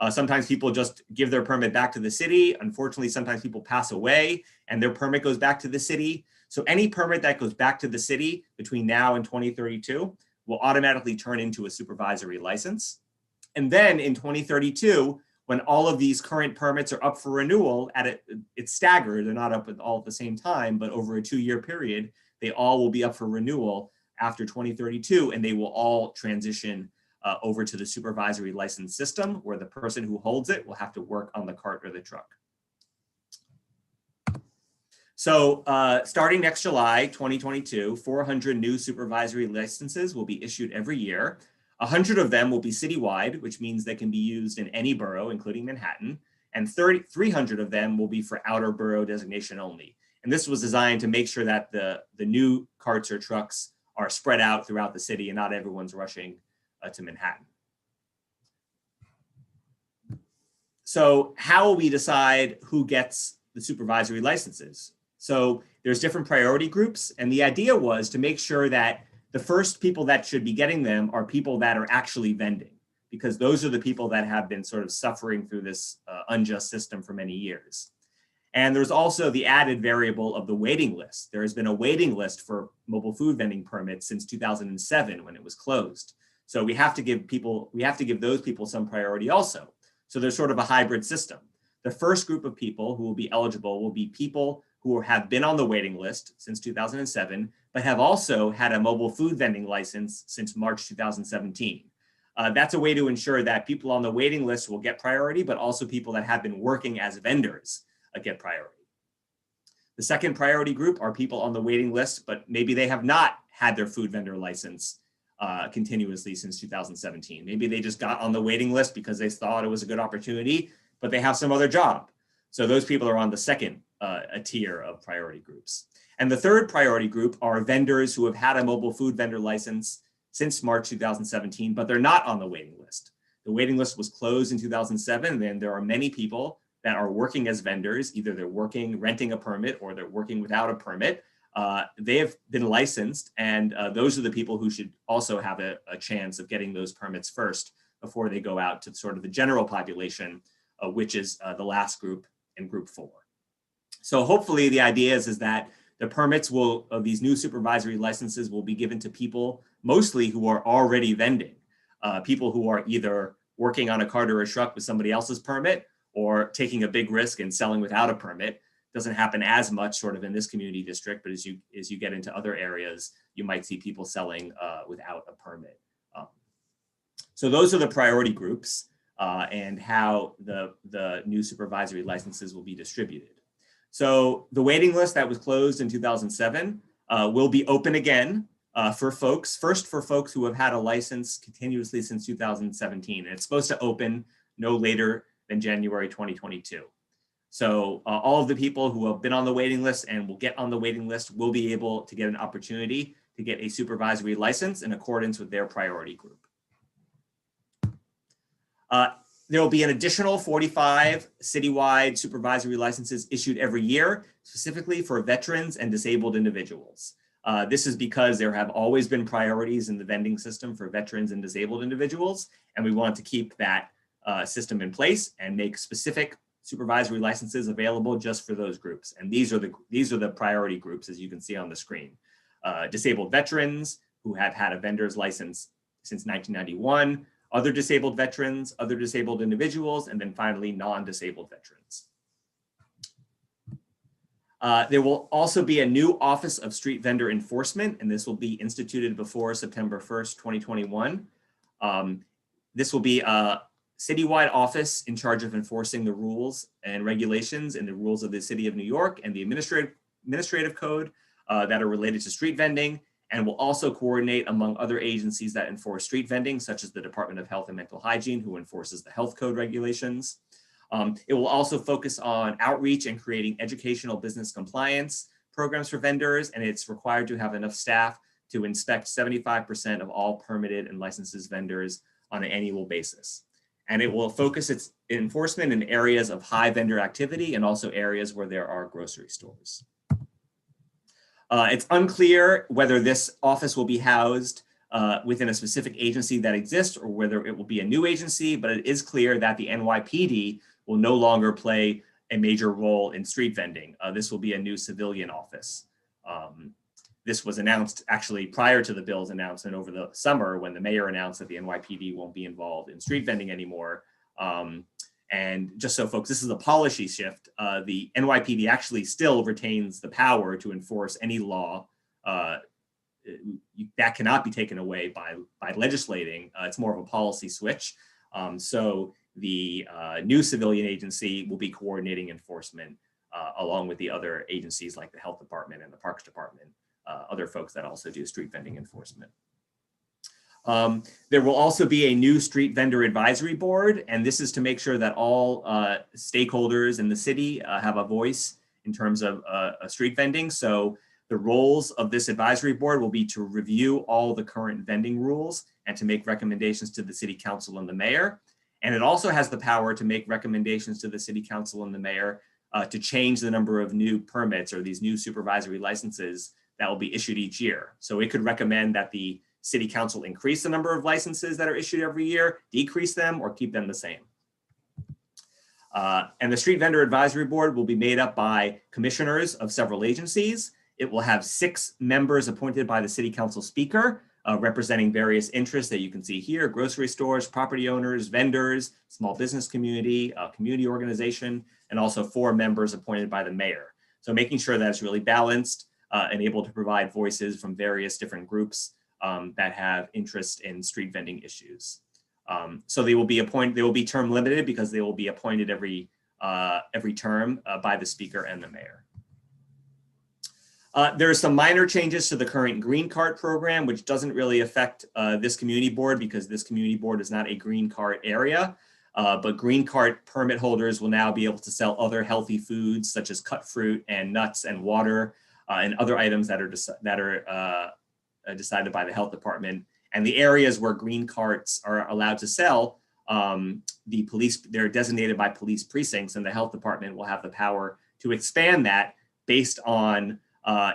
Sometimes people just give their permit back to the city. Unfortunately, sometimes people pass away and their permit goes back to the city. So any permit that goes back to the city between now and 2032 will automatically turn into a supervisory license. And then in 2032, when all of these current permits are up for renewal, it's staggered, they're not up all at the same time, but over a 2-year period, they all will be up for renewal after 2032, and they will all transition over to the supervisory license system, where the person who holds it will have to work on the cart or the truck. So starting next July 2022, 400 new supervisory licenses will be issued every year. 100 of them will be citywide, which means they can be used in any borough, including Manhattan, and 300 of them will be for outer borough designation only. And this was designed to make sure that the new carts or trucks are spread out throughout the city and not everyone's rushing to Manhattan. So how will we decide who gets the supervisory licenses? So there's different priority groups, and the idea was to make sure that the first people that should be getting them are people that are actually vending, because those are the people that have been sort of suffering through this unjust system for many years. And there's also the added variable of the waiting list. There has been a waiting list for mobile food vending permits since 2007 when it was closed. So we have to give those people some priority also. So there's sort of a hybrid system. The first group of people who will be eligible will be people who have been on the waiting list since 2007, but have also had a mobile food vending license since March 2017. That's a way to ensure that people on the waiting list will get priority, but also people that have been working as vendors get priority. The second priority group are people on the waiting list, but maybe they have not had their food vendor license continuously since 2017. Maybe they just got on the waiting list because they thought it was a good opportunity, but they have some other job. So those people are on the second tier of priority groups. And the third priority group are vendors who have had a mobile food vendor license since March 2017, but they're not on the waiting list. The waiting list was closed in 2007, and there are many people that are working as vendors. Either they're working, renting a permit, or they're working without a permit. They have been licensed, and those are the people who should also have a chance of getting those permits first before they go out to sort of the general population, which is the last group in group 4. So hopefully the idea is that the permits of these new supervisory licenses will be given to people mostly who are already vending, people who are either working on a cart or a truck with somebody else's permit, or taking a big risk and selling without a permit. Doesn't happen as much sort of in this community district, but as you get into other areas, you might see people selling without a permit. So those are the priority groups and how the new supervisory licenses will be distributed. So the waiting list that was closed in 2007 will be open again for folks who have had a license continuously since 2017. And it's supposed to open no later than January 2022. So all of the people who have been on the waiting list and will get on the waiting list will be able to get an opportunity to get a supervisory license in accordance with their priority group. There will be an additional 45 citywide supervisory licenses issued every year, specifically for veterans and disabled individuals. This is because there have always been priorities in the vending system for veterans and disabled individuals, and we want to keep that system in place and make specific supervisory licenses available just for those groups. And these are the priority groups, as you can see on the screen. Disabled veterans who have had a vendor's license since 1991, other disabled veterans, other disabled individuals, and then finally non-disabled veterans. There will also be a new Office of Street Vendor Enforcement, and this will be instituted before September 1st, 2021. This will be a citywide office in charge of enforcing the rules and regulations and the rules of the City of New York and the administrative code that are related to street vending, and will also coordinate among other agencies that enforce street vending, such as the Department of Health and Mental Hygiene, who enforces the health code regulations. It will also focus on outreach and creating educational business compliance programs for vendors, and it's required to have enough staff to inspect 75% of all permitted and licensed vendors on an annual basis. And it will focus its enforcement in areas of high vendor activity and also areas where there are grocery stores. It's unclear whether this office will be housed within a specific agency that exists or whether it will be a new agency, but it is clear that the NYPD will no longer play a major role in street vending. This will be a new civilian office. This was announced actually prior to the bill's announcement over the summer when the mayor announced that the NYPD won't be involved in street vending anymore. And just so folks, this is a policy shift. The NYPD actually still retains the power to enforce any law that cannot be taken away by legislating. It's more of a policy switch. So the new civilian agency will be coordinating enforcement along with the other agencies like the Health Department and the Parks Department, other folks that also do street vending enforcement. There will also be a new street vendor advisory board, and this is to make sure that all stakeholders in the city have a voice in terms of street vending. So the roles of this advisory board will be to review all the current vending rules and to make recommendations to the city council and the mayor. And it also has the power to make recommendations to the city council and the mayor to change the number of new permits or these new supervisory licenses that will be issued each year. So it could recommend that the city council increase the number of licenses that are issued every year, decrease them, or keep them the same. And the Street Vendor Advisory Board will be made up by commissioners of several agencies. It will have 6 members appointed by the city council speaker, representing various interests that you can see here: grocery stores, property owners, vendors, small business community, community organization, and also 4 members appointed by the mayor. So making sure that it's really balanced and able to provide voices from various different groups that have interest in street vending issues. So they will be appointed, they will be term limited because they will be appointed every term by the speaker and the mayor. There are some minor changes to the current green cart program, which doesn't really affect this community board because this community board is not a green cart area. But green cart permit holders will now be able to sell other healthy foods such as cut fruit and nuts and water and other items that are decided by the health department. And the areas where green carts are allowed to sell, the police, they're designated by police precincts, and the health department will have the power to expand that based on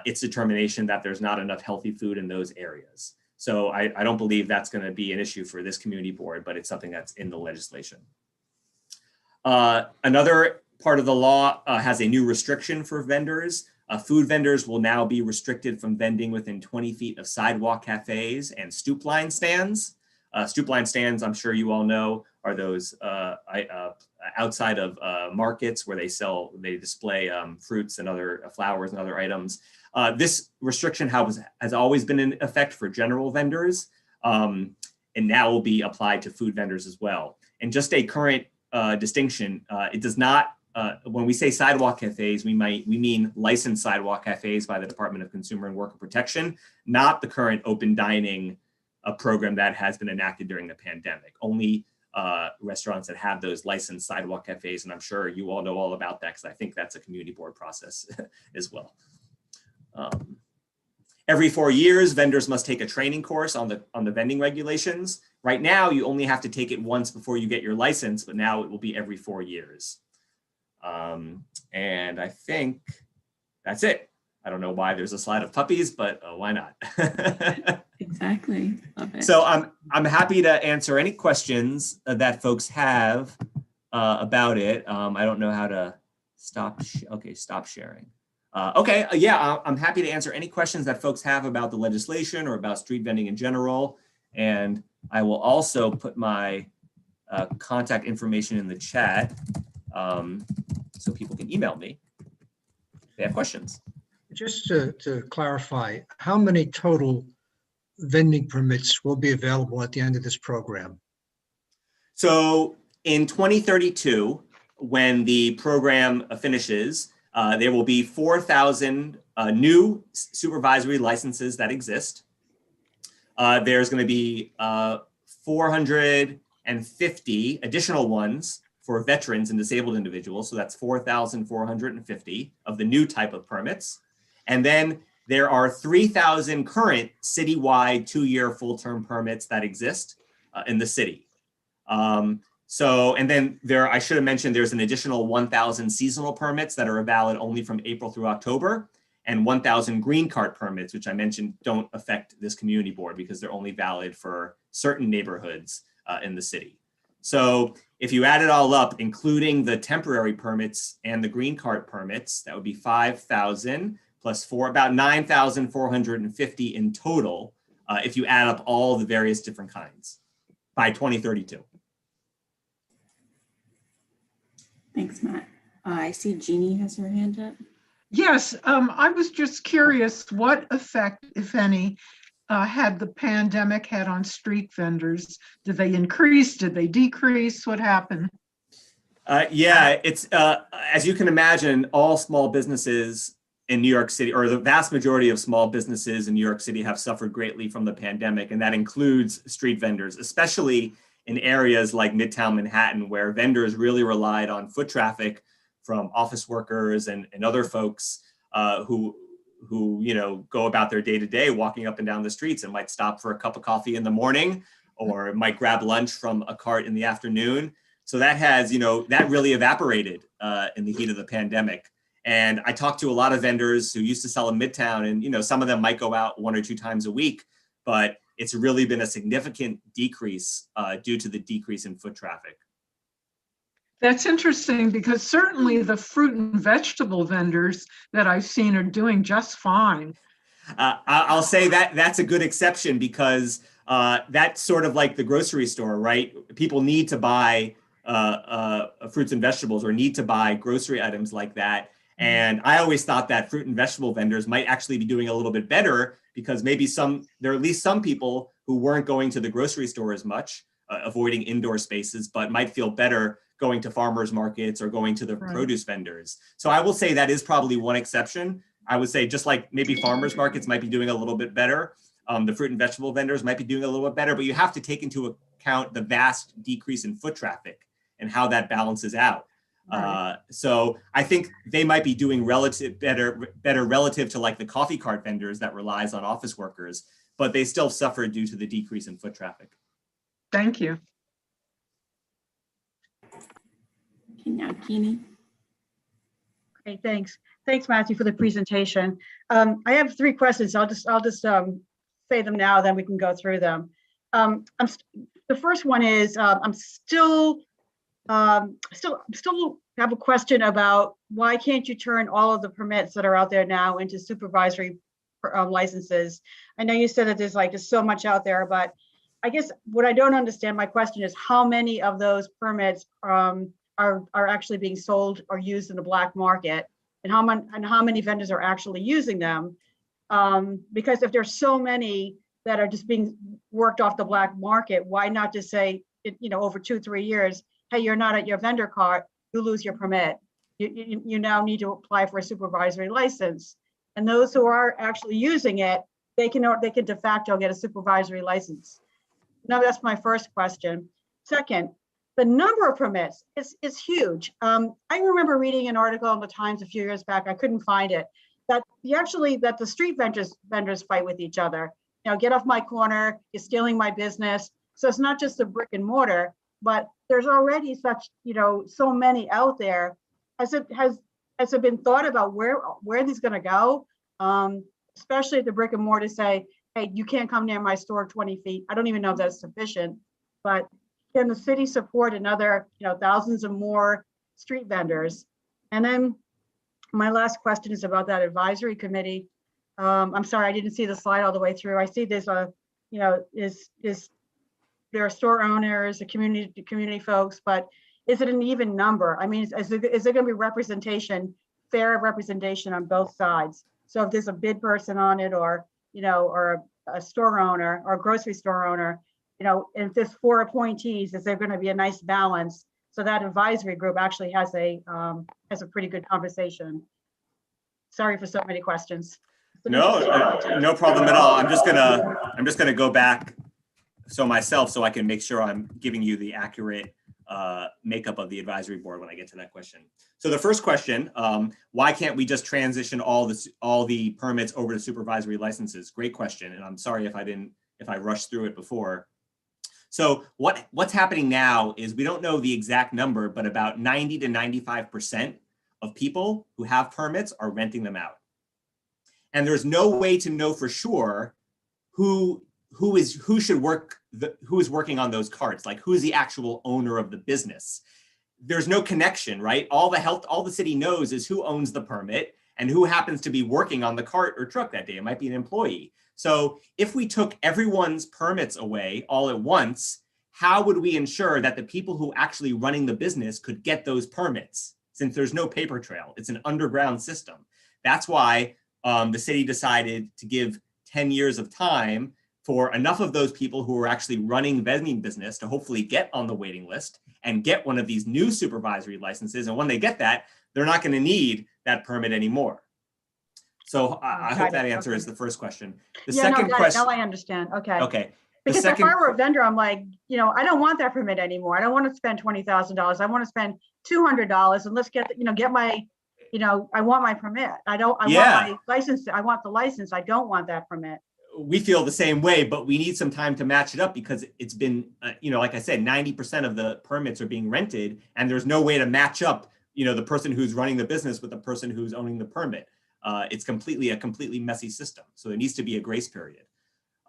its determination that there's not enough healthy food in those areas. So I don't believe that's going to be an issue for this community board, but it's something that's in the legislation. Another part of the law has a new restriction for vendors. Food vendors will now be restricted from vending within 20 feet of sidewalk cafes and stoop line stands. Stoop line stands, I'm sure you all know, are those outside of markets where they display fruits and other flowers and other items. This restriction has always been in effect for general vendors, and now will be applied to food vendors as well. And just a current distinction, it does not, when we say sidewalk cafes, we mean licensed sidewalk cafes by the Department of Consumer and Worker Protection, not the current open dining program that has been enacted during the pandemic. Only restaurants that have those licensed sidewalk cafes. And I'm sure you all know all about that because I think that's a community board process as well. Every 4 years, vendors must take a training course on the vending regulations. Right now, you only have to take it once before you get your license, but now it will be every 4 years. And I think that's it. I don't know why there's a slide of puppies, but why not? Exactly. Love it. So I'm happy to answer any questions that folks have about it. I don't know how to stop. Okay, stop sharing. Okay, yeah, I'm happy to answer any questions that folks have about the legislation or about street vending in general. And I will also put my contact information in the chat so people can email me if they have questions. Just to clarify, how many total vending permits will be available at the end of this program? So in 2032, when the program finishes, there will be 4,000 new supervisory licenses that exist. There's going to be 450 additional ones for veterans and disabled individuals. So that's 4,450 of the new type of permits. And then there are 3,000 current citywide 2-year full-term permits that exist in the city. And then I should have mentioned there's an additional 1,000 seasonal permits that are valid only from April through October, and 1,000 green card permits, which I mentioned don't affect this community board because they're only valid for certain neighborhoods in the city. So if you add it all up, including the temporary permits and the green card permits, that would be 5,000 plus about 9,450 in total if you add up all the various different kinds by 2032. Thanks, Matt. I see Jeannie has her hand up. Yes, I was just curious what effect, if any, had the pandemic had on street vendors? Did they increase? Did they decrease? What happened? Yeah, it's as you can imagine, all small businesses in New York City, or the vast majority of small businesses in New York City, have suffered greatly from the pandemic, and that includes street vendors, especially in areas like Midtown Manhattan, where vendors really relied on foot traffic from office workers and other folks who go about their day-to-day walking up and down the streets and might stop for a cup of coffee in the morning or might grab lunch from a cart in the afternoon. So that has, that really evaporated in the heat of the pandemic. And I talked to a lot of vendors who used to sell in Midtown, and some of them might go out 1 or 2 times a week, but it's really been a significant decrease due to the decrease in foot traffic. That's interesting because certainly the fruit and vegetable vendors that I've seen are doing just fine. I'll say that that's a good exception because that's sort of like the grocery store, right? People need to buy fruits and vegetables or need to buy grocery items like that. And I always thought that fruit and vegetable vendors might actually be doing a little bit better because maybe there are at least some people who weren't going to the grocery store as much, avoiding indoor spaces, but might feel better going to farmers markets or going to the produce vendors. So I will say that is probably one exception. I would say just like maybe farmers markets might be doing a little bit better. The fruit and vegetable vendors might be doing a little bit better, but you have to take into account the vast decrease in foot traffic and how that balances out. So I think they might be doing better relative to like the coffee cart vendors that relies on office workers, but they still suffer due to the decrease in foot traffic. Thank you. Okay, now Keeney. Okay, thanks. Thanks, Matthew, for the presentation. I have 3 questions. I'll just say them now, then we can go through them. The first one is I'm still have a question about why can't you turn all of the permits that are out there now into supervisory licenses? I know you said that there's so much out there, but I guess what I don't understand, my question is how many of those permits are actually being sold or used in the black market, and how many vendors are actually using them? Because if there's so many that are just being worked off the black market, why not just say, over 2-3 years, hey, you're not at your vendor cart, you lose your permit. You now need to apply for a supervisory license. And those who are actually using it, they can de facto get a supervisory license. Now that's my first question. Second, the number of permits is huge. I remember reading an article in the Times a few years back, I couldn't find it, that the street vendors fight with each other. You know, get off my corner, you're stealing my business. So it's not just the brick and mortar, but there's already such, you know, so many out there. Has it been thought about where these gonna go? Especially at the brick and mortar say, hey, you can't come near my store 20 feet. I don't even know if that's sufficient, but can the city support another, you know, thousands of more street vendors? And then my last question is about that advisory committee. I'm sorry, I didn't see the slide all the way through. I see there's you know, there are store owners, the community folks, but is it an even number? I mean, is it going to be representation, fair representation on both sides? So if there's a bid person on it, or, you know, or a store owner or a grocery store owner, you know, and if there's 4 appointees, is there going to be a nice balance? So that advisory group actually has a pretty good conversation. Sorry for so many questions. No, no problem at all. I'm just gonna go back so I can make sure I'm giving you the accurate makeup of the advisory board when I get to that question. So the first question, why can't we just transition all the permits over to supervisory licenses? Great question, and I'm sorry if I rushed through it before. So what's happening now is we don't know the exact number, but about 90 to 95% of people who have permits are renting them out. And there's no way to know for sure who is working on those carts, like who's the actual owner of the business. There's no connection, right? All the city knows is who owns the permit and who happens to be working on the cart or truck that day. It might be an employee. So if we took everyone's permits away all at once, how would we ensure that the people who actually running the business could get those permits? Since there's no paper trail, it's an underground system. That's why the city decided to give 10 years of time for enough of those people who are actually running vending business to hopefully get on the waiting list and get one of these new supervisory licenses. And when they get that, they're not going to need that permit anymore. So I hope that answers the first question. The second question. Now I understand. Okay. Okay. Because if I were a vendor, I'm like, you know, I don't want that permit anymore. I don't want to spend $20,000. I want to spend $200 and let's get my, you know, I want my permit. I want my license. I want the license. I don't want that permit. We feel the same way, but we need some time to match it up because it's been, you know, like I said, 90% of the permits are being rented and there's no way to match up, you know, the person who's running the business with the person who's owning the permit. It's a completely messy system. So there needs to be a grace period.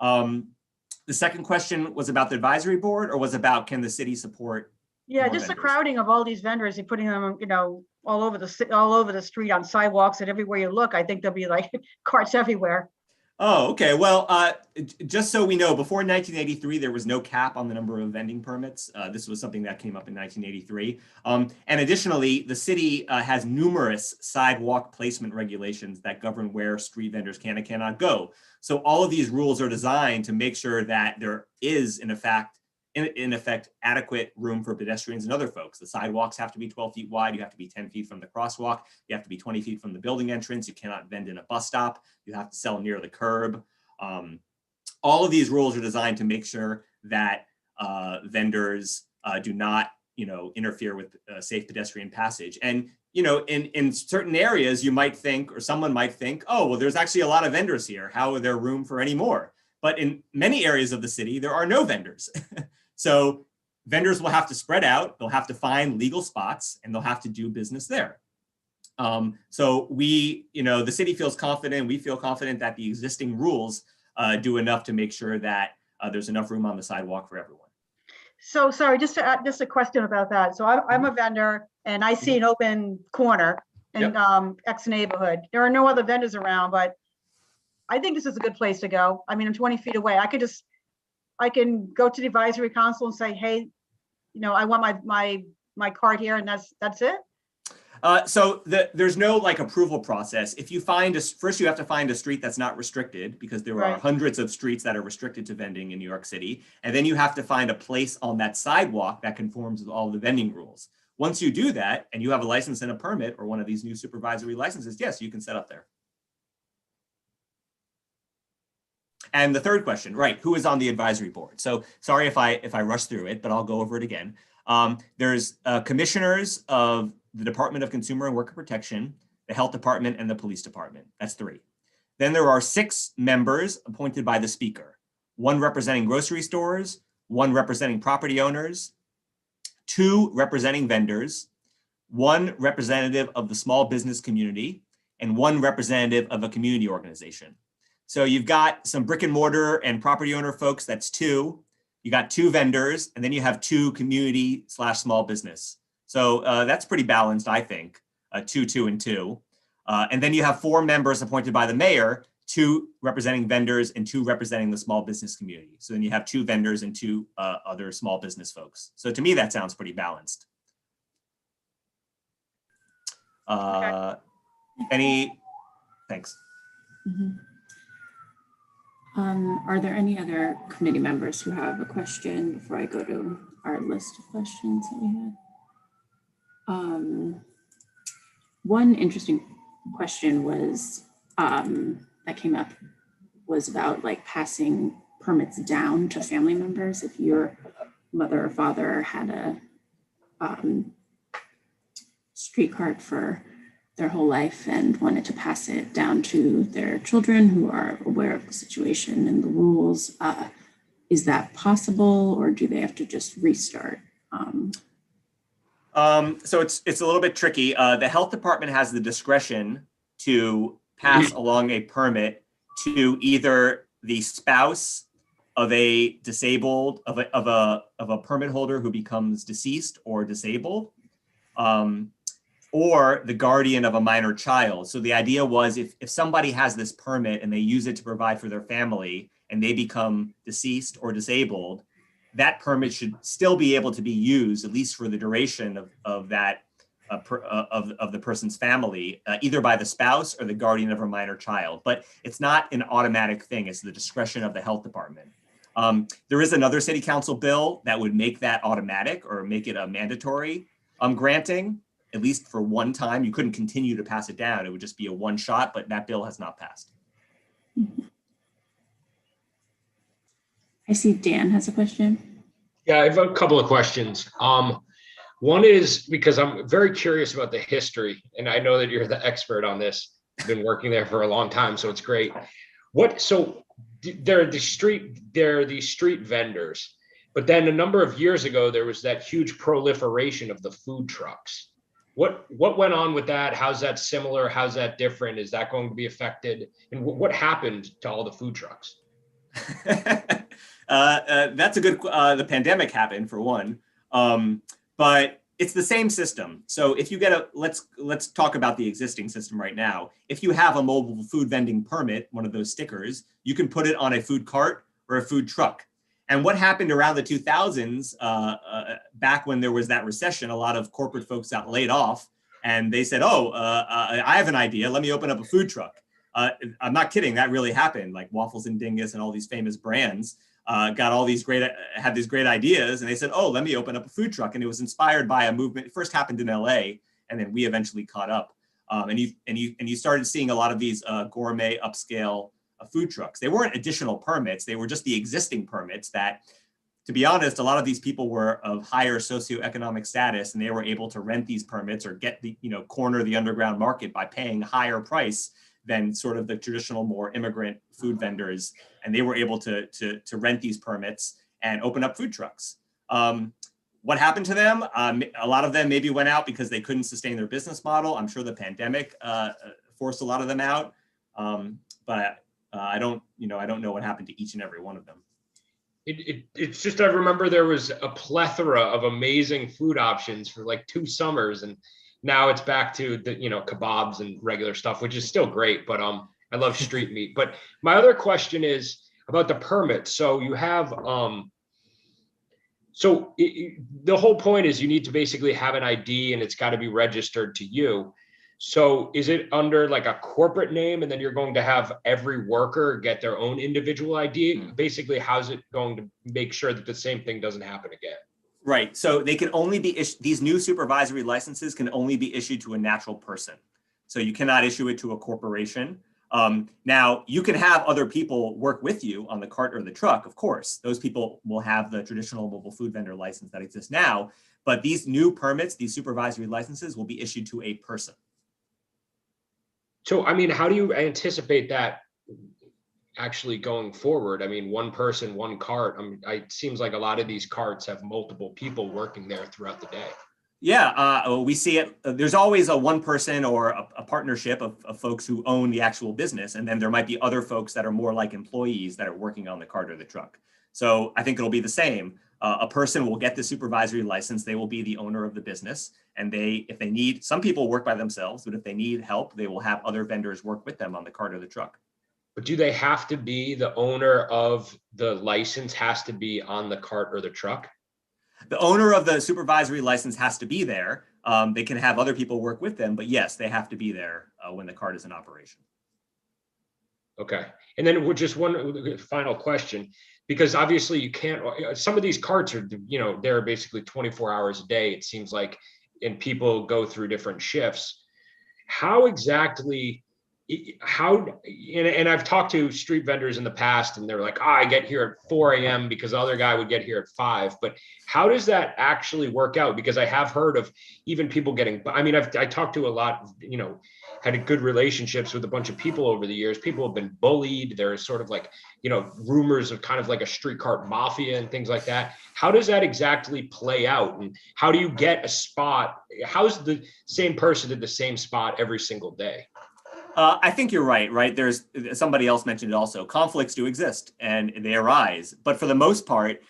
The second question was about the advisory board, or was about can the city support? Yeah, just the crowding of all these vendors and putting them, you know, all over the street, on sidewalks, and everywhere you look. I think there'll be like carts everywhere. Oh, okay. Well, just so we know, before 1983, there was no cap on the number of vending permits. This was something that came up in 1983. And additionally, the city has numerous sidewalk placement regulations that govern where street vendors can and cannot go. So all of these rules are designed to make sure that there is, in effect, adequate room for pedestrians and other folks. The sidewalks have to be 12 feet wide. You have to be 10 feet from the crosswalk. You have to be 20 feet from the building entrance. You cannot vend in a bus stop. You have to sell near the curb. All of these rules are designed to make sure that vendors do not, you know, interfere with safe pedestrian passage. And, you know, in certain areas, you might think, or someone might think, oh, well, there's actually a lot of vendors here. How are there room for any more? But in many areas of the city, there are no vendors. So vendors will have to spread out, they'll have to find legal spots, and they'll have to do business there. So we, you know, the city feels confident, we feel confident that the existing rules do enough to make sure that there's enough room on the sidewalk for everyone. So sorry, just a question about that. So I'm a vendor and I see an open corner in X neighborhood. There are no other vendors around, but I think this is a good place to go. I mean, I'm 20 feet away. I can go to the advisory council and say, hey, you know, I want my card here, and that's it. So there's no like approval process. If you find first you have to find a street that's not restricted, because there are hundreds of streets that are restricted to vending in New York City. And then you have to find a place on that sidewalk that conforms with all the vending rules. Once you do that and you have a license and a permit or one of these new supervisory licenses, yes, you can set up there. And the third question, right, who is on the advisory board? So sorry if I rush through it, but I'll go over it again. There's commissioners of the Department of Consumer and Worker Protection, the Health Department, and the Police Department. That's 3. Then there are 6 members appointed by the Speaker, 1 representing grocery stores, 1 representing property owners, 2 representing vendors, 1 representative of the small business community, and 1 representative of a community organization. So you've got some brick and mortar and property owner folks, that's 2. You got 2 vendors, and then you have 2 community/small business. So that's pretty balanced, I think, 2, 2, and 2. And then you have 4 members appointed by the mayor, 2 representing vendors and 2 representing the small business community. So then you have 2 vendors and 2 other small business folks. So to me, that sounds pretty balanced. Thanks. Mm-hmm. Are there any other committee members who have a question before I go to our list of questions that we had? One interesting question was that came up was about like passing permits down to family members. If your mother or father had a street cart for their whole life and wanted to pass it down to their children who are aware of the situation and the rules, is that possible, or do they have to just restart? So it's a little bit tricky. The health department has the discretion to pass along a permit to either the spouse of a disabled of a permit holder who becomes deceased or disabled, or the guardian of a minor child. So the idea was if somebody has this permit and they use it to provide for their family and they become deceased or disabled, that permit should still be able to be used, at least for the duration of that of the person's family, either by the spouse or the guardian of a minor child. But it's not an automatic thing. It's the discretion of the health department. There is another city council bill that would make that automatic or make it a mandatory granting, at least for one time. You couldn't continue to pass it down. It would just be a one shot, but that bill has not passed. I see Dan has a question. Yeah, I have a couple of questions. One is because I'm very curious about the history, and I know that you're the expert on this. You've been working there for a long time, so it's great. So they're the street vendors, but then a number of years ago there was that huge proliferation of the food trucks. What went on with that? How's that similar? How's that different? Is that going to be affected? And what happened to all the food trucks? That's a good, the pandemic happened for one, but it's the same system. So if you get let's talk about the existing system right now. If you have a mobile food vending permit, one of those stickers, you can put it on a food cart or a food truck. And what happened around the 2000s, back when there was that recession, a lot of corporate folks got laid off and they said, I have an idea, let me open up a food truck. I'm not kidding, that really happened. Like Waffles and Dingus and all these famous brands had these great ideas, and they said, let me open up a food truck. And it was inspired by a movement. It first happened in LA, and then we eventually caught up. And you started seeing a lot of these gourmet upscale food trucks. They weren't additional permits, they were just the existing permits that, to be honest, a lot of these people were of higher socioeconomic status, and they were able to rent these permits or get corner the underground market by paying higher price than sort of the traditional, more immigrant food vendors. And they were able to rent these permits and open up food trucks. What happened to them? A lot of them maybe went out because they couldn't sustain their business model. I'm sure the pandemic forced a lot of them out. But I don't know what happened to each and every one of them. It's just, I remember there was a plethora of amazing food options for like 2 summers, and now it's back to the kebabs and regular stuff, which is still great, but I love street meat. But my other question is about the permit. So you have the whole point is you need to basically have an ID and it's got to be registered to you. So is it under like a corporate name, and then you're going to have every worker get their own individual ID? Basically, how's it going to make sure that the same thing doesn't happen again? Right. So they can only be these new supervisory licenses can only be issued to a natural person. So you cannot issue it to a corporation. Now, you can have other people work with you on the cart or the truck, of course. Those people will have the traditional mobile food vendor license that exists now, but these new permits, these supervisory licenses, will be issued to a person. So, I mean, how do you anticipate that actually going forward? I mean, one person, one cart. I mean, it seems like a lot of these carts have multiple people working there throughout the day. Yeah, we see it. There's always a one person or a partnership of folks who own the actual business. And then there might be other folks that are more like employees that are working on the cart or the truck. So I think it'll be the same. A person will get the supervisory license. They will be the owner of the business. And if they need, some people work by themselves, but if they need help, they will have other vendors work with them on the cart or the truck. But do they have to be the owner of the license has to be on the cart or the truck? The owner of the supervisory license has to be there. They can have other people work with them, but yes, they have to be there when the cart is in operation. Okay. And then just one final question, because obviously you can't, some of these carts are, they're basically 24 hours a day, it seems like, and people go through different shifts. How exactly, and I've talked to street vendors in the past and they're like, I get here at 4 a.m. because the other guy would get here at 5. But how does that actually work out? Because I have heard of even people getting, I talked to a lot, had good relationships with a bunch of people over the years. People have been bullied. There's sort of like, rumors of kind of like a street cart mafia and things like that. How does that exactly play out? And how do you get a spot? How's the same person at the same spot every single day? I think you're right? There's somebody else mentioned it also. Conflicts do exist and they arise. But for the most part,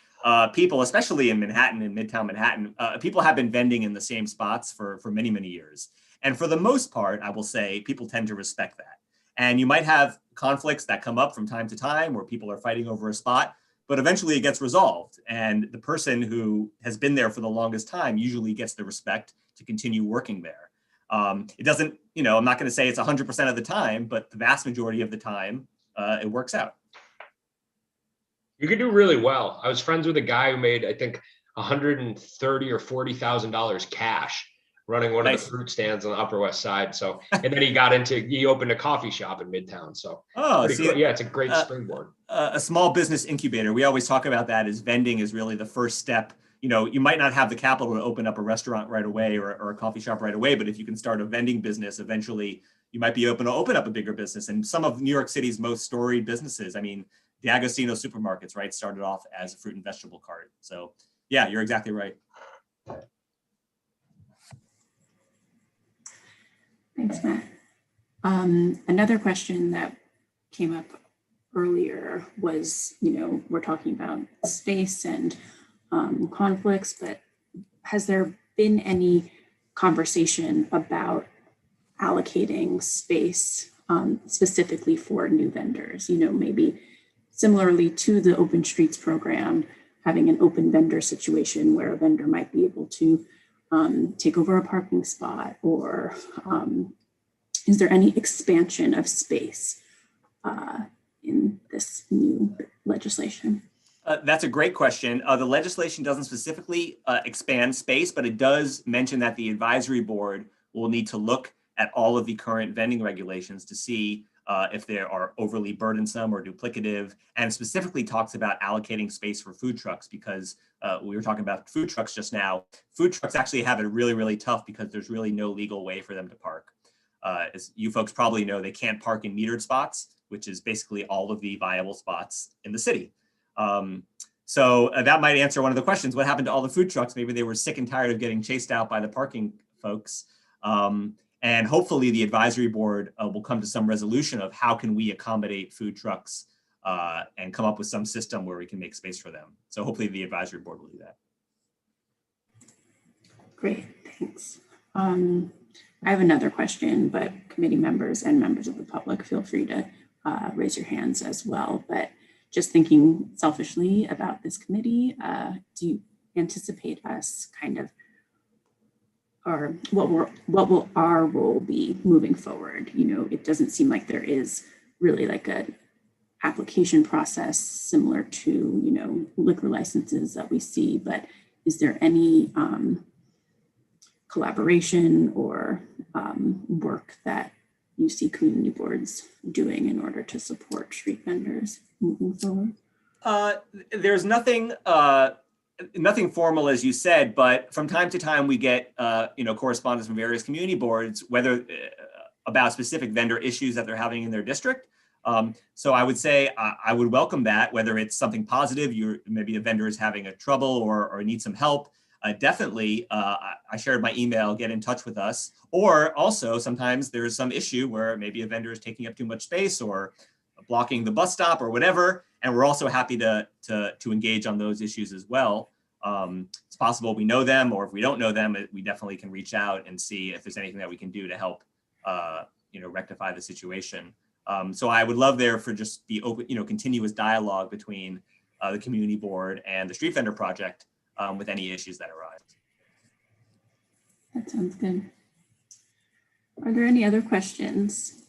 people, especially in Manhattan and Midtown Manhattan, people have been vending in the same spots for many, many years. And for the most part, I will say people tend to respect that. And you might have conflicts that come up from time to time where people are fighting over a spot, but eventually it gets resolved. And the person who has been there for the longest time usually gets the respect to continue working there. It doesn't, I'm not going to say it's 100% of the time, but the vast majority of the time, it works out. You could do really well. I was friends with a guy who made, I think, $130,000 or $40,000 cash running one of the fruit stands on the Upper West Side. So, and then he opened a coffee shop in Midtown. So, cool. Yeah, it's a great springboard. A small business incubator. We always talk about that as vending is really the first step. You might not have the capital to open up a restaurant right away or a coffee shop right away, but if you can start a vending business, eventually you might be able to open up a bigger business. And some of New York City's most storied businesses, the Agostino supermarkets, right, started off as a fruit and vegetable cart. So yeah, you're exactly right. Thanks, Matt. Another question that came up earlier was, we're talking about space and conflicts, but has there been any conversation about allocating space specifically for new vendors? Maybe similarly to the Open Streets program, having an open vendor situation where a vendor might be able to take over a parking spot, or is there any expansion of space in this new legislation? That's a great question. The legislation doesn't specifically expand space, but it does mention that the advisory board will need to look at all of the current vending regulations to see if they are overly burdensome or duplicative, and specifically talks about allocating space for food trucks, because we were talking about food trucks just now. Food trucks actually have it really, really tough because there's really no legal way for them to park. As you folks probably know, they can't park in metered spots, which is basically all of the viable spots in the city. So that might answer one of the questions. What happened to all the food trucks? Maybe they were sick and tired of getting chased out by the parking folks. And hopefully the advisory board will come to some resolution of how can we accommodate food trucks and come up with some system where we can make space for them. So hopefully the advisory board will do that. Great, thanks. I have another question, but committee members and members of the public, feel free to raise your hands as well. But just thinking selfishly about this committee, do you anticipate us kind of, or what will our role be moving forward? It doesn't seem like there is really like a application process similar to, liquor licenses that we see, but is there any collaboration or work that you see community boards doing in order to support street vendors moving forward? There's nothing nothing formal, as you said, but from time to time we get correspondence from various community boards, whether about specific vendor issues that they're having in their district. So I would say I would welcome that, whether it's something positive, maybe a vendor is having a trouble or needs some help. Definitely, I shared my email, get in touch with us. Or also sometimes there's some issue where maybe a vendor is taking up too much space or blocking the bus stop or whatever. And we're also happy to engage on those issues as well. It's possible we know them, or if we don't know them, we definitely can reach out and see if there's anything that we can do to help rectify the situation. So I would love there for just be open, continuous dialogue between the community board and the street vendor project with any issues that arise. That sounds good. Are there any other questions?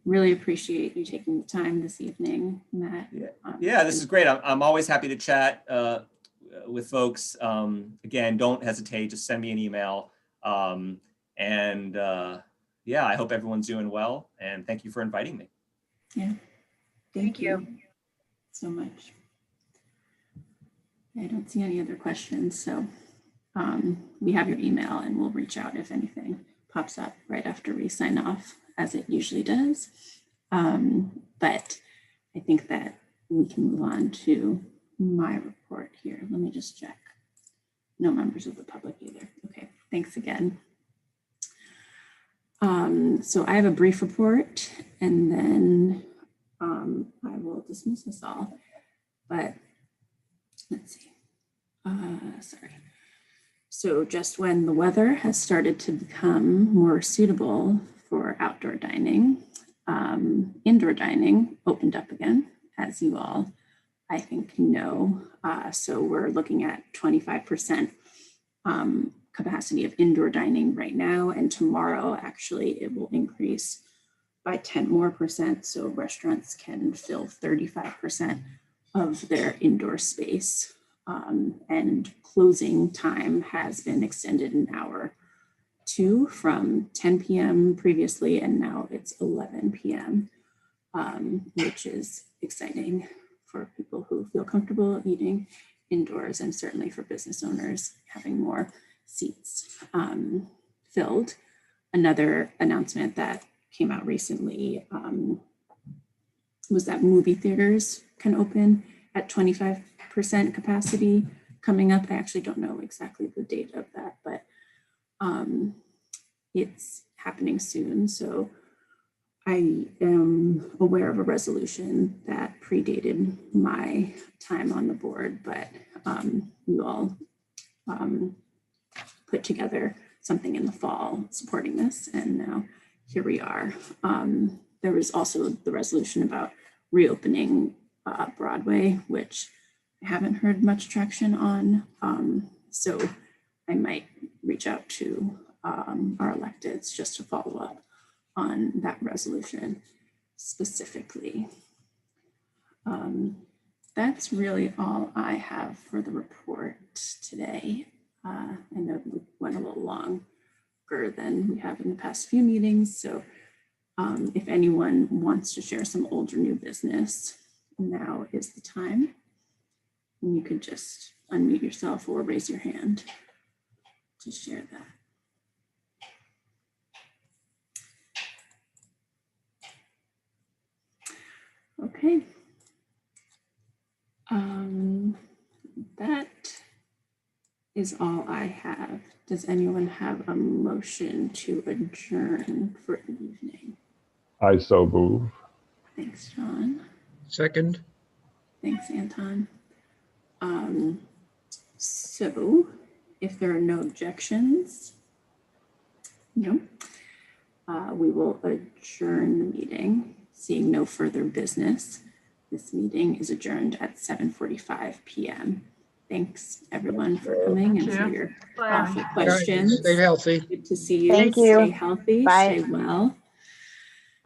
Really appreciate you taking the time this evening, Matt. Yeah, this is great. I'm always happy to chat with folks. Again, don't hesitate, just send me an email. Yeah, I hope everyone's doing well, and thank you for inviting me. Yeah, thank you so much. I don't see any other questions, so we have your email and we'll reach out if anything pops up right after we sign off, as it usually does. But I think that we can move on to my report here. Let me just check. No members of the public either. Okay, thanks again. So I have a brief report, and then I will dismiss us all. But let's see. Sorry. So just when the weather has started to become more suitable for outdoor dining, indoor dining opened up again, as you all, I think, know. So we're looking at 25% capacity of indoor dining right now, and tomorrow actually it will increase by 10% more. So restaurants can fill 35% of their indoor space, and closing time has been extended an hour too, from 10 p.m. previously, and now it's 11 p.m., which is exciting for people who feel comfortable eating indoors, and certainly for business owners having more seats filled. Another announcement that came out recently was that movie theaters can open at 25% capacity coming up. I actually don't know exactly the date of that, but it's happening soon. So I am aware of a resolution that predated my time on the board, but you all put together something in the fall supporting this, and now here we are. There was also the resolution about reopening Broadway, which I haven't heard much traction on. So I might reach out to our electeds just to follow up on that resolution specifically. That's really all I have for the report today. I know we went a little longer than we have in the past few meetings. So if anyone wants to share some old or new business, now is the time. And you could just unmute yourself or raise your hand to share that. Okay. That is all I have. Does anyone have a motion to adjourn for the evening? I so move. Thanks, John. Second. Thanks, Anton. So if there are no objections, no, we will adjourn the meeting. Seeing no further business, this meeting is adjourned at 7:45 p.m. Thanks everyone for coming and for your thoughtful questions. Stay healthy. Good to see you. Thank you. Stay healthy, Bye. stay well.